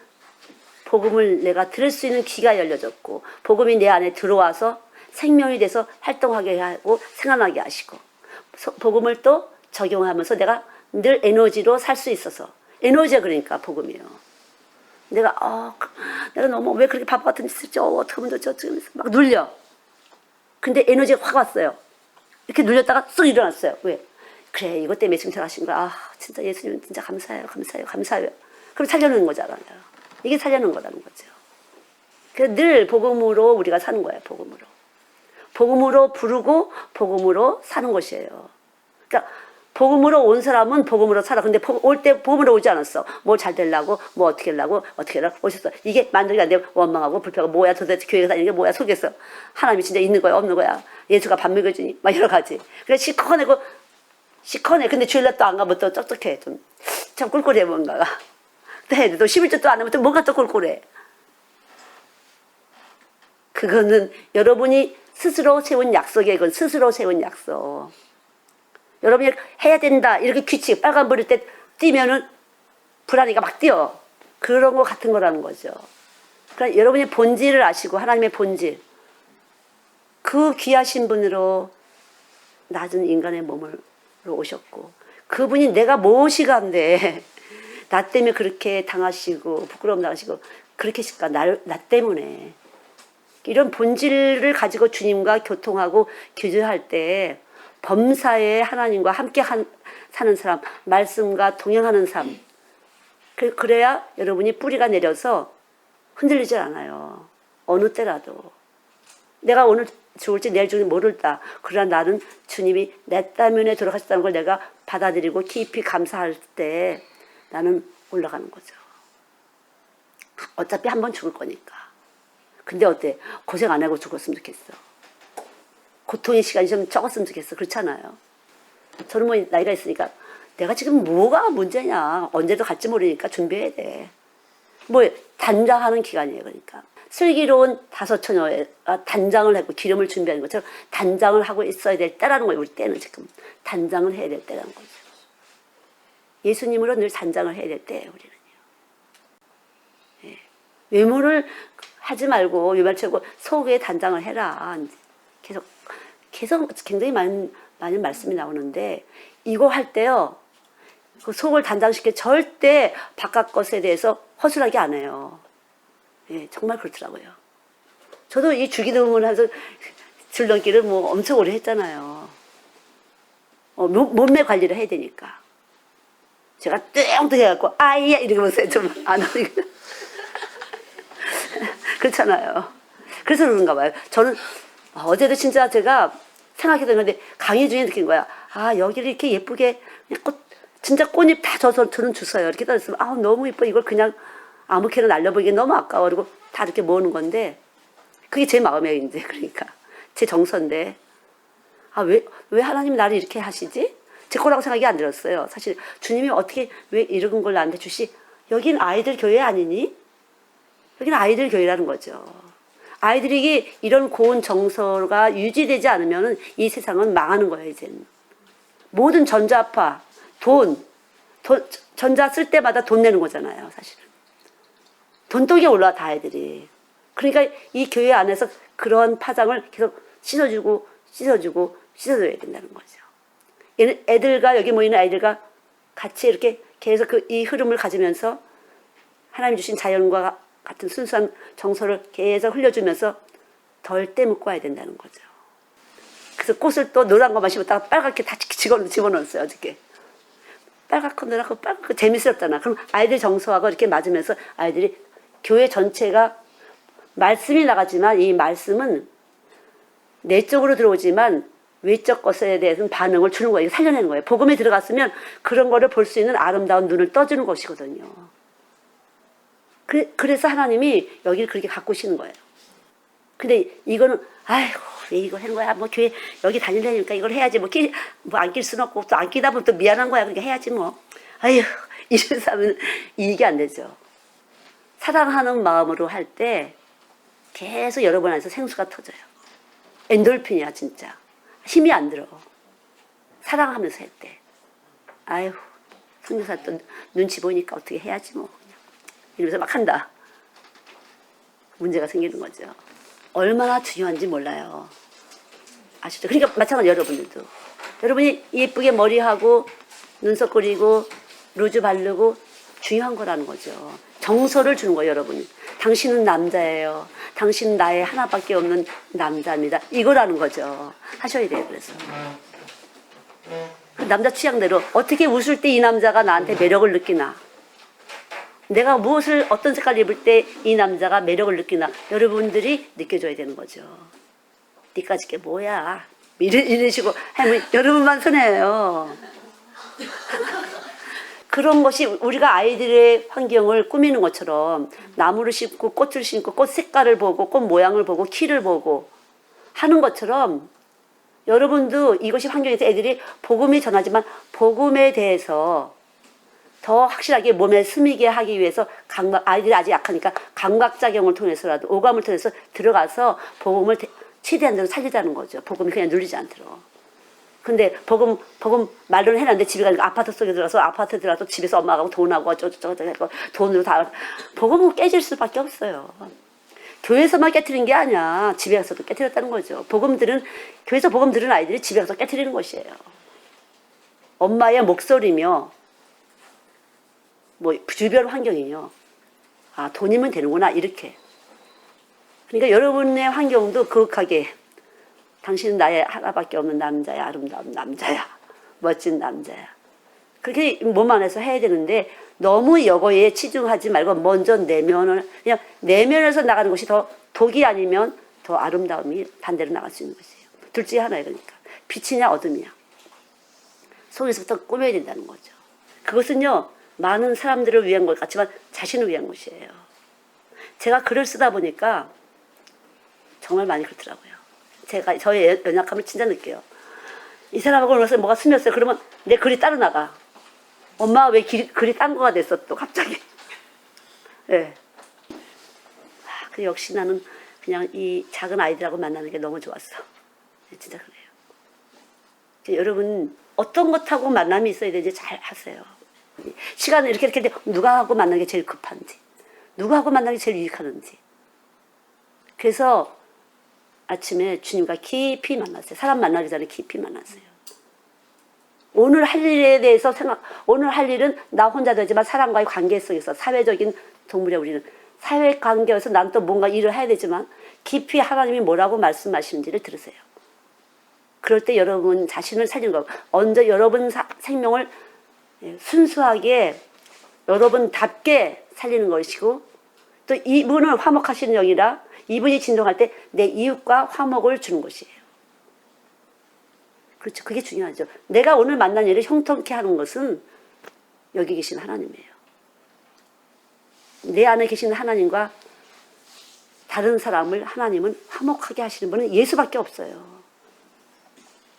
복음을 내가 들을 수 있는 귀가 열려졌고 복음이 내 안에 들어와서 생명이 돼서 활동하게 하고 생활하게 하시고 복음을 또 적용하면서 내가 늘 에너지로 살 수 있어서 에너지가 그러니까 복음이에요. 내가 너무 왜 그렇게 바보 같은 짓을 어떻게 하면 좋지 막 눌려. 근데 에너지가 확 왔어요. 이렇게 눌렸다가 쑥 일어났어요. 왜? 그래 이것 때문에 증설하신 거야. 진짜 예수님 진짜 감사해요. 그럼 살려놓은 거잖아요. 이게 살려놓은 거라는 거죠. 그래서 늘 복음으로 우리가 사는 거예요. 복음으로 부르고 복음으로 사는 것이에요. 그러니까 복음으로 온 사람은 복음으로 살아. 근데 올 때 복음으로 오지 않았어. 뭐 잘 되려고, 뭐 어떻게 하려고 오셨어. 이게 만들기가 안 되면 원망하고 불평하고 뭐야 도대체 교회가 다니는 게 뭐야 속에서. 하나님이 진짜 있는 거야 없는 거야. 예수가 밥 먹여주니 막 여러 가지. 그래 시커내. 근데 주일날 또 안 가면 또 쩍쩍해. 참 꿀꿀해 뭔가가. 또 해야 돼. 또 11조 또 안 하면 또 뭔가 또 꿀꿀해. 그거는 여러분이 스스로 세운 약속이에요. 이건 스스로 세운 약속. 여러분이 해야 된다. 이렇게 규칙, 빨간불일 때 뛰면은 불안이가 막 뛰어. 그런 거 같은 거라는 거죠. 그러니까 여러분이 본질을 아시고, 하나님의 본질. 그 귀하신 분으로 낮은 인간의 몸으로 오셨고, 그분이 내가 무엇이간데, 나 때문에 그렇게 당하시고, 부끄러움 당하시고, 그렇게 하실까? 나 때문에. 이런 본질을 가지고 주님과 교통하고 교제할 때, 범사에 하나님과 함께 사는 사람, 말씀과 동행하는 삶. 그래야 여러분이 뿌리가 내려서 흔들리질 않아요. 어느 때라도. 내가 오늘 죽을지 내일 죽을지 모를다. 그러나 나는 주님이 내 때문에 돌아가셨다는 걸 내가 받아들이고 깊이 감사할 때 나는 올라가는 거죠. 어차피 한 번 죽을 거니까. 근데 어때? 고생 안 하고 죽었으면 좋겠어. 고통의 시간이 좀 적었으면 좋겠어. 그렇잖아요. 저는 뭐 나이가 있으니까 내가 지금 뭐가 문제냐. 언제도 갈지 모르니까 준비해야 돼. 뭐 단장하는 기간이에요. 그러니까. 슬기로운 다섯 처녀가 단장을 하고 기름을 준비하는 것처럼 단장을 하고 있어야 될 때라는 거예요. 우리 때는 지금. 단장을 해야 될 때라는 거죠. 예수님으로 늘 단장을 해야 될 때예요. 우리는요. 예. 외모를 하지 말고 유발치고 속에 단장을 해라. 계속 굉장히 많은 말씀이 나오는데 이거 할 때요. 그 속을 단장시켜 절대 바깥 것에 대해서 허술하게 안 해요. 예, 정말 그렇더라고요. 저도 이 주기도문을 해서 줄넘기를 뭐 엄청 오래 했잖아요. 몸매 관리를 해야 되니까. 제가 뚱뚱 해갖고 아이야 이러면서 좀 안 하니까. 그렇잖아요. 그래서 그런가 봐요. 저는 어제도 진짜 제가 생각했던 건데 강의 중에 느낀 거야. 여기를 이렇게 예쁘게 진짜 꽃잎 다 져서 저는 주어요. 이렇게 떨었으면 너무 예뻐. 이걸 그냥 아무렇게나 날려보기엔 너무 아까워. 그리고 다 이렇게 모으는 건데 그게 제 마음이에요. 이제 그러니까 제 정서인데 왜 하나님 나를 이렇게 하시지? 제 거라고 생각이 안 들었어요. 사실 주님이 어떻게 왜 이런 걸 나한테 주시? 여긴 아이들 교회 아니니? 여기는 아이들 교회라는 거죠. 아이들에게 이런 고운 정서가 유지되지 않으면 이 세상은 망하는 거예요, 이제는. 모든 전자파, 전자 쓸 때마다 돈 내는 거잖아요, 사실은. 돈독이 올라와, 다 애들이. 그러니까 이 교회 안에서 그런 파장을 계속 씻어줘야 된다는 거죠. 애들과 여기 모이는 아이들과 같이 이렇게 계속 이 흐름을 가지면서 하나님 주신 자연과 같은 순수한 정서를 계속 흘려주면서 덜 떼먹고 와야 된다는 거죠. 그래서 꽃을 또 노란 것만 심었다가 빨갛게 다 집어넣었어요, 어저께. 빨갛고 노랗고 빨갛고 재밌었잖아. 그럼 아이들 정서하고 이렇게 맞으면서 아이들이 교회 전체가 말씀이 나가지만 이 말씀은 내적으로 들어오지만 외적 것에 대해서는 반응을 주는 거예요. 살려내는 거예요. 복음에 들어갔으면 그런 거를 볼 수 있는 아름다운 눈을 떠주는 것이거든요. 그래서 하나님이 여기를 그렇게 가꾸시는 거예요. 근데 이거는 왜 이거 하는 거야? 뭐 교회 여기 다니려니까 이걸 해야지. 뭐 안 낄 수는 없고 또 안 끼다 보면 또 미안한 거야. 그러니까 해야지 뭐. 이래서 하면 이익이 안 되죠. 사랑하는 마음으로 할 때 계속 여러분 안에서 생수가 터져요. 엔돌핀이야 진짜. 힘이 안 들어. 사랑하면서 할 때. 성교사 또 눈치 보이니까 어떻게 해야지 뭐 그냥 이러면서 막 한다. 문제가 생기는 거죠. 얼마나 중요한지 몰라요. 아시죠? 그러니까 마찬가지 여러분들도. 여러분이 예쁘게 머리하고 눈썹 그리고 루즈 바르고 중요한 거라는 거죠. 정서를 주는 거예요, 여러분이. 당신은 남자예요. 당신은 나의 하나밖에 없는 남자입니다. 이거라는 거죠. 하셔야 돼요, 그래서. 그 남자 취향대로 어떻게 웃을 때 이 남자가 나한테 매력을 느끼나. 내가 무엇을 어떤 색깔 입을 때 이 남자가 매력을 느끼나. 여러분들이 느껴줘야 되는 거죠. 니까짓 게 뭐야. 이러시고 하면 여러분만 손해예요. 그런 것이 우리가 아이들의 환경을 꾸미는 것처럼 나무를 심고 꽃을 심고 꽃 색깔을 보고 꽃 모양을 보고 키를 보고 하는 것처럼 여러분도 이것이 환경에서 애들이 복음이 전하지만 복음에 대해서 더 확실하게 몸에 스미게 하기 위해서 아이들이 아직 약하니까 감각작용을 통해서라도 오감을 통해서 들어가서 복음을 최대한 대로 살리자는 거죠. 복음이 그냥 눌리지 않도록. 근데 복음 말로는 해놨는데 집에 가니까 아파트 속에 들어가서 아파트 들어가서 집에서 엄마하고 돈하고 어쩌고저쩌고 돈으로 다 복음은 깨질 수밖에 없어요. 교회에서만 깨트리는 게 아니야. 집에 가서도 깨트렸다는 거죠. 교회에서 복음 들은 아이들이 집에 가서 깨트리는 것이에요. 엄마의 목소리며 뭐 주변 환경이요. 아, 돈이면 되는구나 이렇게. 그러니까 여러분의 환경도 그윽하게 당신은 나의 하나밖에 없는 남자야. 아름다운 남자야. 멋진 남자야. 그렇게 몸 안에서 해야 되는데 너무 여거에 치중하지 말고 먼저 그냥 내면에서 나가는 것이 더 독이 아니면 더 아름다움이 반대로 나갈 수 있는 것이에요. 둘 중에 하나예요. 그러니까 빛이냐 어둠이냐. 속에서부터 꾸며야 된다는 거죠. 그것은요. 많은 사람들을 위한 것 같지만 자신을 위한 것이에요. 제가 글을 쓰다 보니까 정말 많이 그렇더라고요. 제가 저의 연약함을 진짜 느껴요. 이 사람하고 오늘 뭐가 스며있어요. 그러면 내 글이 따로 나가. 엄마 왜 글이 딴 거가 됐어 또 갑자기. 예. 네. 그 역시 나는 그냥 이 작은 아이들하고 만나는 게 너무 좋았어. 진짜 그래요. 여러분 어떤 것하고 만남이 있어야 되는지 잘 하세요. 시간을 이렇게 누가 하고 만나는 게 제일 급한지, 누가 하고 만나는 게 제일 유익하는지. 그래서 아침에 주님과 깊이 만났어요. 사람 만나기 전에 깊이 만났어요. 오늘 할 일에 대해서 오늘 할 일은 나 혼자 되지만 사람과의 관계 속에서 사회적인 동물이야 우리는. 사회관계에서 난 또 뭔가 일을 해야 되지만 깊이 하나님이 뭐라고 말씀하시는지를 들으세요. 그럴 때 여러분 자신을 살리는 거. 먼저 여러분 생명을 순수하게 여러분답게 살리는 것이고 또 이분은 화목하시는 영이라 이분이 진동할 때 내 이웃과 화목을 주는 것이에요. 그렇죠. 그게 중요하죠. 내가 오늘 만난 일을 형통케 하는 것은 여기 계신 하나님이에요. 내 안에 계신 하나님과 다른 사람을 하나님은 화목하게 하시는 분은 예수밖에 없어요.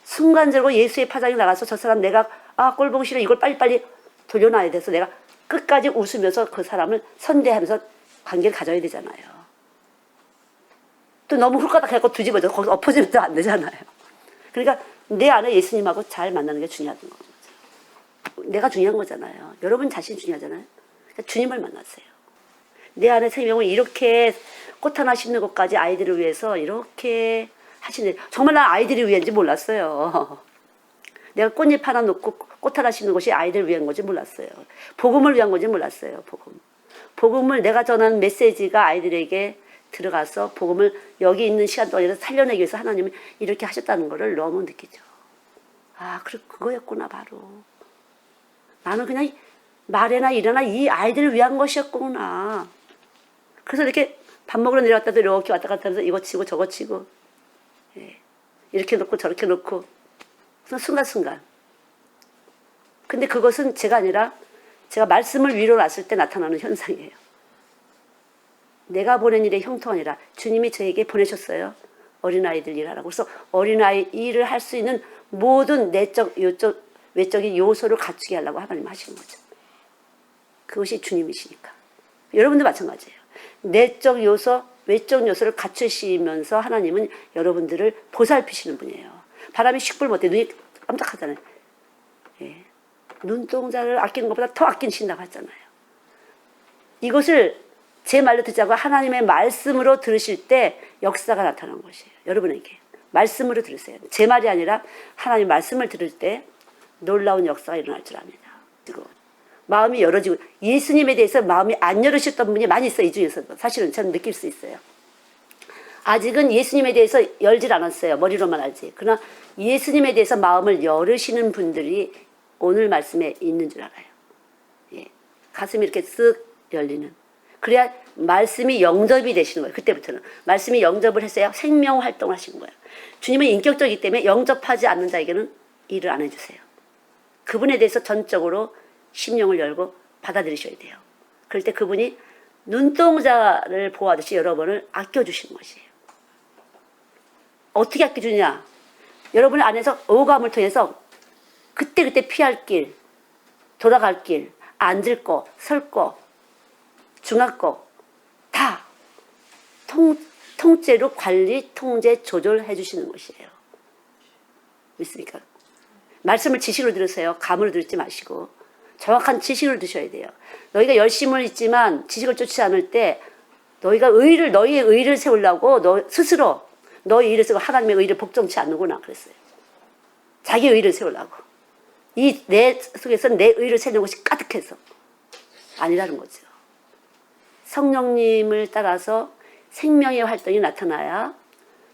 순간적으로 예수의 파장이 나가서 저 사람 내가 꼴 보기 싫어 이걸 빨리빨리 돌려놔야 돼서 내가 끝까지 웃으면서 그 사람을 선대하면서 관계를 가져야 되잖아요. 또 너무 훌까닥 해갖고 뒤집어져 거기서 엎어지면 또 안 되잖아요. 그러니까 내 안에 예수님하고 잘 만나는 게 중요한 거죠. 내가 중요한 거잖아요. 여러분 자신이 중요하잖아요. 그러니까 주님을 만났어요. 내 안에 생명을 이렇게 꽃 하나 심는 것까지 아이들을 위해서 이렇게 하시는, 정말 난 아이들이 위한지 몰랐어요. 내가 꽃잎 하나 놓고 꽃 하나 심는 것이 아이들을 위한 건지 몰랐어요. 복음을 위한 건지 몰랐어요. 복음을 내가 전하는 메시지가 아이들에게 들어가서 복음을 여기 있는 시간 동안에 살려내기 위해서 하나님이 이렇게 하셨다는 것을 너무 느끼죠. 아, 그거였구나 바로. 나는 그냥 말이나 일이나 이 아이들을 위한 것이었구나. 그래서 이렇게 밥 먹으러 내려왔다도 이렇게 왔다 갔다 하면서 이거 치고 저거 치고, 예. 이렇게 놓고 저렇게 놓고 순간순간. 근데 그것은 제가 아니라 제가 말씀을 위로 놨을 때 나타나는 현상이에요. 내가 보낸 일의 형통이 아니라 주님이 저에게 보내셨어요. 어린아이들 일하라고. 그래서 어린아이 일을 할 수 있는 모든 내적, 외적인 요소를 갖추게 하려고 하나님 하시는 거죠. 그것이 주님이시니까. 여러분도 마찬가지예요. 내적 요소, 외적 요소를 갖추시면서 하나님은 여러분들을 보살피시는 분이에요. 바람이 슉 불 못해 눈이 깜짝하잖아요. 예. 눈동자를 아끼는 것보다 더 아끼신다고 했잖아요. 이것을 제 말로 듣지 않고 하나님의 말씀으로 들으실 때 역사가 나타나는 것이에요. 여러분에게. 말씀으로 들으세요. 제 말이 아니라 하나님 말씀을 들을 때 놀라운 역사가 일어날 줄 압니다. 그리고 마음이 열어지고 예수님에 대해서 마음이 안 열으셨던 분이 많이 있어요. 이 중에서도. 사실은 저는 느낄 수 있어요. 아직은 예수님에 대해서 열질 않았어요. 머리로만 알지. 그러나 예수님에 대해서 마음을 열으시는 분들이 오늘 말씀에 있는 줄 알아요. 예. 가슴이 이렇게 쓱 열리는. 그래야 말씀이 영접이 되시는 거예요. 그때부터는. 말씀이 영접을 했어야 생명 활동을 하시는 거예요. 주님은 인격적이기 때문에 영접하지 않는 자에게는 일을 안 해주세요. 그분에 대해서 전적으로 심령을 열고 받아들이셔야 돼요. 그럴 때 그분이 눈동자를 보호하듯이 여러분을 아껴주시는 것이에요. 어떻게 아껴주냐? 여러분 안에서 오감을 통해서 그때그때 피할 길, 돌아갈 길, 앉을 거, 설 거, 중할 거 다 통째로 관리, 통제, 조절해 주시는 것이에요. 믿습니까? 말씀을 지식으로 들으세요. 감으로 듣지 마시고 정확한 지식을 드셔야 돼요. 너희가 열심을 있지만 지식을 쫓지 않을 때 너희가 너희의 의를 세우려고 너 스스로 너의 의를 세우고 하나님의 의를 복종치 않는구나 그랬어요. 자기 의를 세우려고. 이 내 속에서 내 의를 세우는 것이 가득해서 아니라는 거죠. 성령님을 따라서 생명의 활동이 나타나야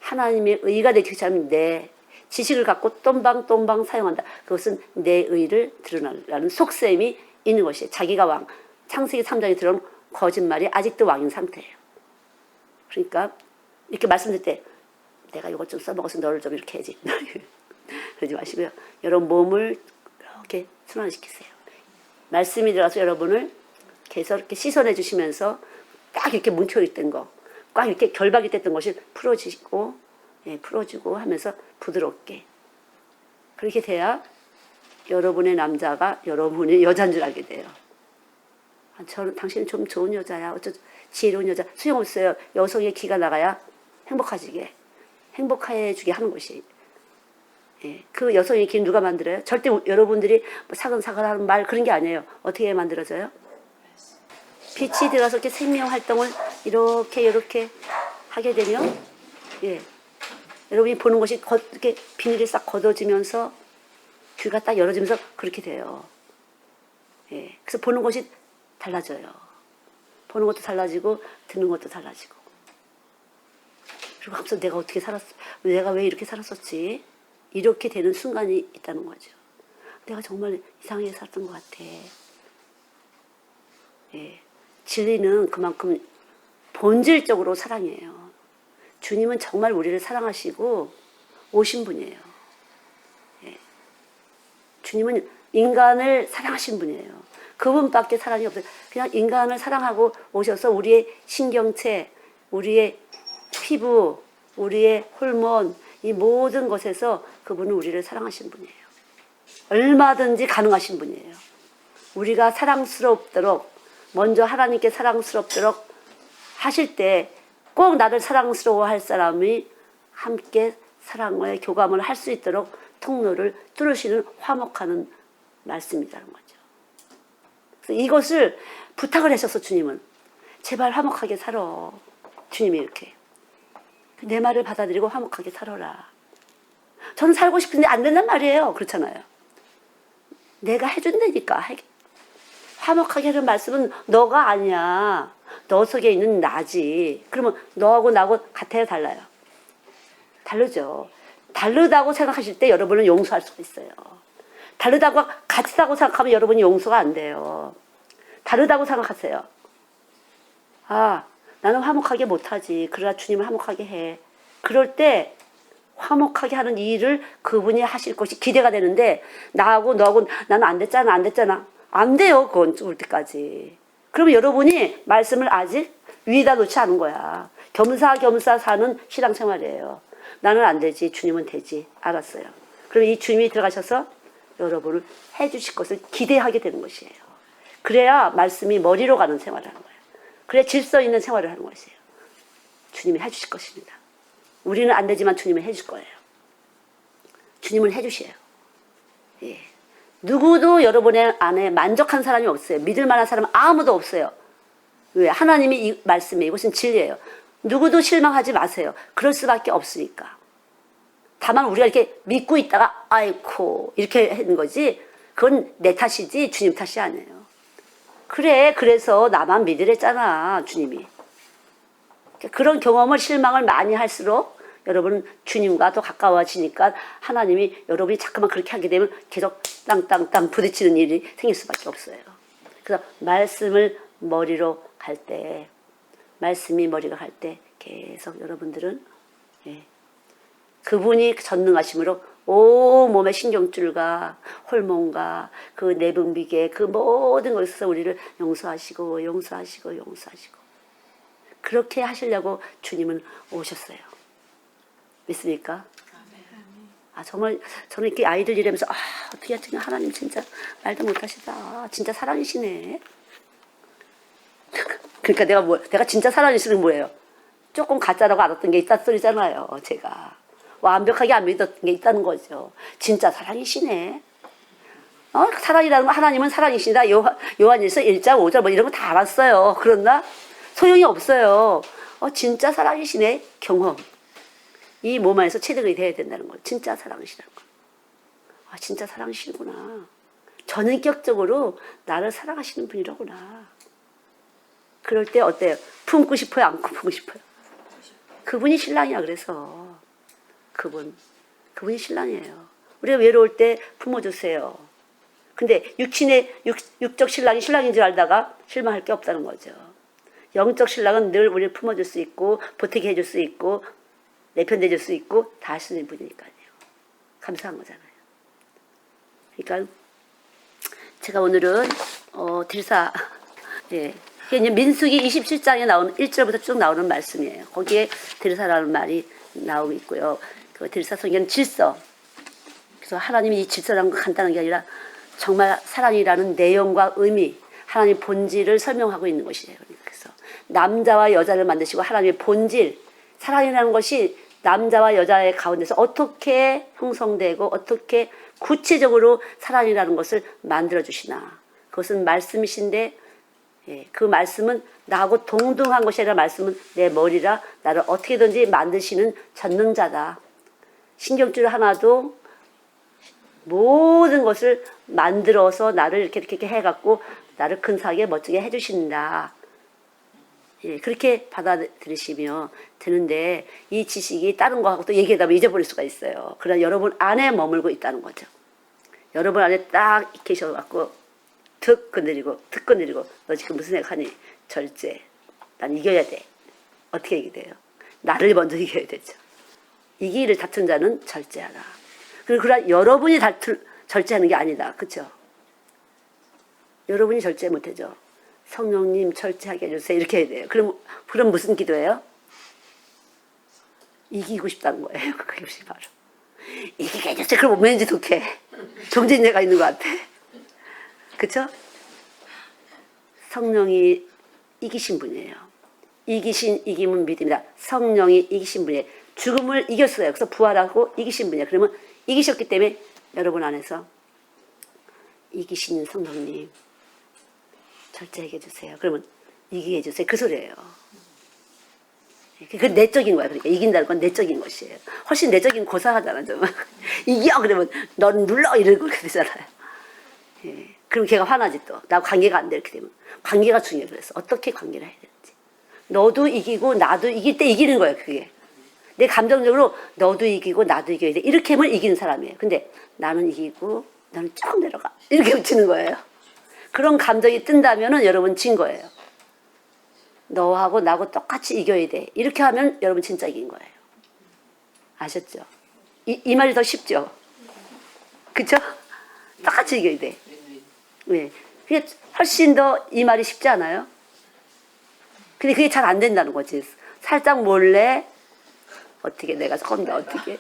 하나님의 의가 되기 시작하면 내 지식을 갖고 똠방똠방 사용한다. 그것은 내 의를 드러나는 속셈이 있는 것이에요. 자기가 왕. 창세기 3장에 들어온 거짓말이 아직도 왕인 상태예요. 그러니까 이렇게 말씀드릴 때 내가 이것 좀 써먹어서 너를 좀 이렇게 해야지. 그러지 마시고요. 여러분 몸을 이렇게 순환시키세요. 말씀이 들어가서 여러분을 계속 이렇게 씻어내 주시면서 딱 이렇게 뭉쳐있던 거, 꽉 이렇게 결박이 됐던 것이 풀어지고, 예, 풀어주고 하면서 부드럽게. 그렇게 돼야 여러분의 남자가 여러분의 여자인 줄 알게 돼요. 당신은 좀 좋은 여자야. 지혜로운 여자. 소용없어요. 여성의 기가 나가야 행복해지게 하는 것이. 예, 그 여성의 기는 누가 만들어요? 절대 여러분들이 뭐 사근사근하는 말 그런 게 아니에요. 어떻게 만들어져요? 빛이 들어가서 이렇게 생명 활동을 이렇게 하게 되면, 예, 여러분이 보는 것이 이렇게 비늘이 싹 걷어지면서 귀가 딱 열어지면서 그렇게 돼요. 예, 그래서 보는 것이 달라져요. 보는 것도 달라지고 듣는 것도 달라지고. 그리고 항상 내가 어떻게 살았어? 내가 왜 이렇게 살았었지? 이렇게 되는 순간이 있다는 거죠. 내가 정말 이상하게 살았던 것 같아. 예. 진리는 그만큼 본질적으로 사랑이에요. 주님은 정말 우리를 사랑하시고 오신 분이에요. 예. 주님은 인간을 사랑하신 분이에요. 그분밖에 사랑이 없어요. 그냥 인간을 사랑하고 오셔서 우리의 신경체, 우리의 피부, 우리의 호르몬, 이 모든 것에서 그분은 우리를 사랑하신 분이에요. 얼마든지 가능하신 분이에요. 우리가 사랑스럽도록 먼저 하나님께 사랑스럽도록 하실 때 꼭 나를 사랑스러워할 사람이 함께 사랑의 교감을 할 수 있도록 통로를 뚫으시는 화목하는 말씀이라는 거죠. 그래서 이것을 부탁을 하셔서 주님은 제발 화목하게 살아. 주님이 이렇게 내 말을 받아들이고 화목하게 살아라. 저는 살고 싶은데 안 된단 말이에요. 그렇잖아요. 내가 해준다니까. 화목하게 하는 말씀은 너가 아니야. 너 속에 있는 나지. 그러면 너하고 나하고 같아요, 달라요? 다르죠. 다르다고 생각하실 때 여러분은 용서할 수가 있어요. 다르다고 같다고 생각하면 여러분이 용서가 안 돼요. 다르다고 생각하세요. 아, 나는 화목하게 못하지. 그러나 주님은 화목하게 해. 그럴 때 화목하게 하는 이 일을 그분이 하실 것이 기대가 되는데 나하고 너하고 나는 안 됐잖아. 안 돼요. 그건 올 때까지. 그러면 여러분이 말씀을 아직 위에다 놓지 않은 거야. 겸사겸사 사는 신앙생활이에요. 나는 안 되지. 주님은 되지. 알았어요. 그럼 이 주님이 들어가셔서 여러분을 해주실 것을 기대하게 되는 것이에요. 그래야 말씀이 머리로 가는 생활을 하는 거예요. 그래야 질서 있는 생활을 하는 것이에요. 주님이 해주실 것입니다. 우리는 안 되지만 주님은 해줄 거예요. 주님은 해주셔요. 예. 누구도 여러분의 안에 만족한 사람이 없어요. 믿을 만한 사람은 아무도 없어요. 왜? 하나님이 이 말씀이 이것은 진리예요. 누구도 실망하지 마세요. 그럴 수밖에 없으니까. 다만 우리가 이렇게 믿고 있다가 아이고 이렇게 하는 거지, 그건 내 탓이지 주님 탓이 아니에요. 그래, 그래서 나만 믿으랬잖아 주님이. 그런 경험을, 실망을 많이 할수록 여러분 주님과 더 가까워지니까 하나님이 여러분이 자꾸만 그렇게 하게 되면 계속 땅땅땅 부딪히는 일이 생길 수밖에 없어요. 그래서 말씀을 머리로 갈 때, 말씀이 머리가 갈 때 계속 여러분들은 그분이 전능하심으로 온 몸의 신경줄과 호르몬과 그 내분비계 그 모든 것에서 우리를 용서하시고 용서하시고 용서하시고 그렇게 하시려고 주님은 오셨어요. 믿습니까? 정말 저는 이렇게 아이들 이러면서 어떻게 하지? 하나님 진짜 말도 못하시다. 진짜 사랑이시네. 그러니까 내가 진짜 사랑이시는 뭐예요? 조금 가짜라고 알았던 게 있단 소리잖아요. 제가 완벽하게 안 믿었던 게 있다는 거죠. 진짜 사랑이시네. 사랑이라는 거, 하나님은 사랑이시다. 요한일서 1장 5절 뭐 이런 거 다 알았어요. 그러나 소용이 없어요. 진짜 사랑이시네. 경험. 이 몸 안에서 체득이 돼야 된다는 거예요. 진짜 사랑이시라는 거. 진짜 사랑이시구나. 전인격적으로 나를 사랑하시는 분이라구나. 그럴 때 어때요? 품고 싶어요? 안 품고 싶어요? 그분이 신랑이야. 그래서 그분이 신랑이에요. 우리가 외로울 때 품어주세요. 근데 육적 신랑이 신랑인 줄 알다가 실망할 게 없다는 거죠. 영적 신랑은 늘 우리를 품어줄 수 있고 보태게 해줄 수 있고 내 편 돼줄 수 있고 다 하시는 분이니까요. 감사한 거잖아요. 그러니까 제가 오늘은 들사 민수기 27장에 나오는 1절부터 쭉 나오는 말씀이에요. 거기에 들사라는 말이 나오고 있고요. 그 들사 성경은 질서. 그래서 하나님이 이 질서라는 건 간단한 게 아니라 정말 사랑이라는 내용과 의미, 하나님의 본질을 설명하고 있는 것이에요. 그래서 남자와 여자를 만드시고 하나님의 본질, 사랑이라는 것이 남자와 여자의 가운데서 어떻게 형성되고 어떻게 구체적으로 사랑이라는 것을 만들어주시나. 그것은 말씀이신데 그 말씀은 나하고 동등한 것이 아니라 말씀은 내 머리라 나를 어떻게든지 만드시는 전능자다. 신경줄 하나도 모든 것을 만들어서 나를 이렇게 해갖고 나를 근사하게 멋지게 해주신다. 그렇게 받아들이시며 되는데 이 지식이 다른 거하고 또 얘기하다 보면 잊어버릴 수가 있어요. 그러나 여러분 안에 머물고 있다는 거죠. 여러분 안에 딱 계셔갖고 툭 건드리고 너 지금 무슨 생각하니? 절제. 난 이겨야 돼. 어떻게 이겨야 돼요? 나를 먼저 이겨야 되죠. 이기를 다툰 자는 절제하라. 그러나 여러분이 절제하는 게 아니다. 그렇죠? 여러분이 절제 못하죠. 성령님 절제하게 해주세요. 이렇게 해야 돼요. 그럼 무슨 기도예요? 이기고 싶다는 거예요. 그것이 바로. 이기게 해주세요. 그럼 왠지 독해. 정진내가 있는 것 같아. 그쵸? 성령이 이기신 분이에요. 이김은 믿음이다. 성령이 이기신 분이에요. 죽음을 이겼어요. 그래서 부활하고 이기신 분이에요. 그러면 이기셨기 때문에 여러분 안에서 이기시는 성령님 절제하게 해주세요. 그러면 이기게 해주세요. 그 소리예요. 그건 내적인 거야. 그러니까 이긴다는 건 내적인 것이에요. 훨씬 내적인 고상하잖아. 좀. 이겨! 그러면 넌 눌러! 이러고 그렇게 되잖아요. 그럼 걔가 화나지 또. 나하고 관계가 안 돼. 이렇게 되면. 관계가 중요해. 그래서 어떻게 관계를 해야 되는지. 너도 이기고 나도 이길 때 이기는 거예요. 그게. 내 감정적으로 너도 이기고 나도 이겨야 돼. 이렇게 하면 이기는 사람이에요. 근데 나는 이기고 너는 쭉 내려가. 이렇게 붙이는 거예요. 그런 감정이 뜬다면은 여러분 진 거예요. 너하고 나하고 똑같이 이겨야 돼. 이렇게 하면 여러분 진짜 이긴 거예요. 아셨죠? 이 말이 더 쉽죠? 그쵸? 똑같이 이겨야 돼. 네. 그게 훨씬 더 이 말이 쉽지 않아요? 근데 그게 잘 안 된다는 거지. 살짝 몰래 어떻게 내가 조금 더 어떻게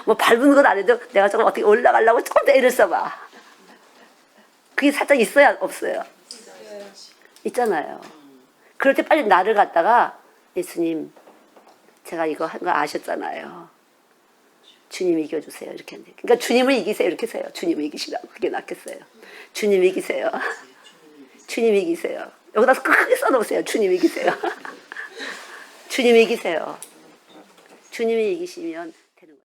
뭐 밟은 건 안 해도 내가 조금 어떻게 올라가려고 조금 더 애를 써봐. 그게 살짝 있어야 없어요? 있잖아요. 그럴 때 빨리 나를 갖다가 예수님 제가 이거 한 거 아셨잖아요. 주님이 이겨주세요. 이렇게 하는데. 그러니까 주님을 이기세요. 이렇게 해서요. 주님을 이기시라고. 그게 낫겠어요. 주님 이기세요. 주님 이기세요. 여기다 크게 써놓으세요. 주님 이기세요. 주님 이기세요. 주님이 이기시면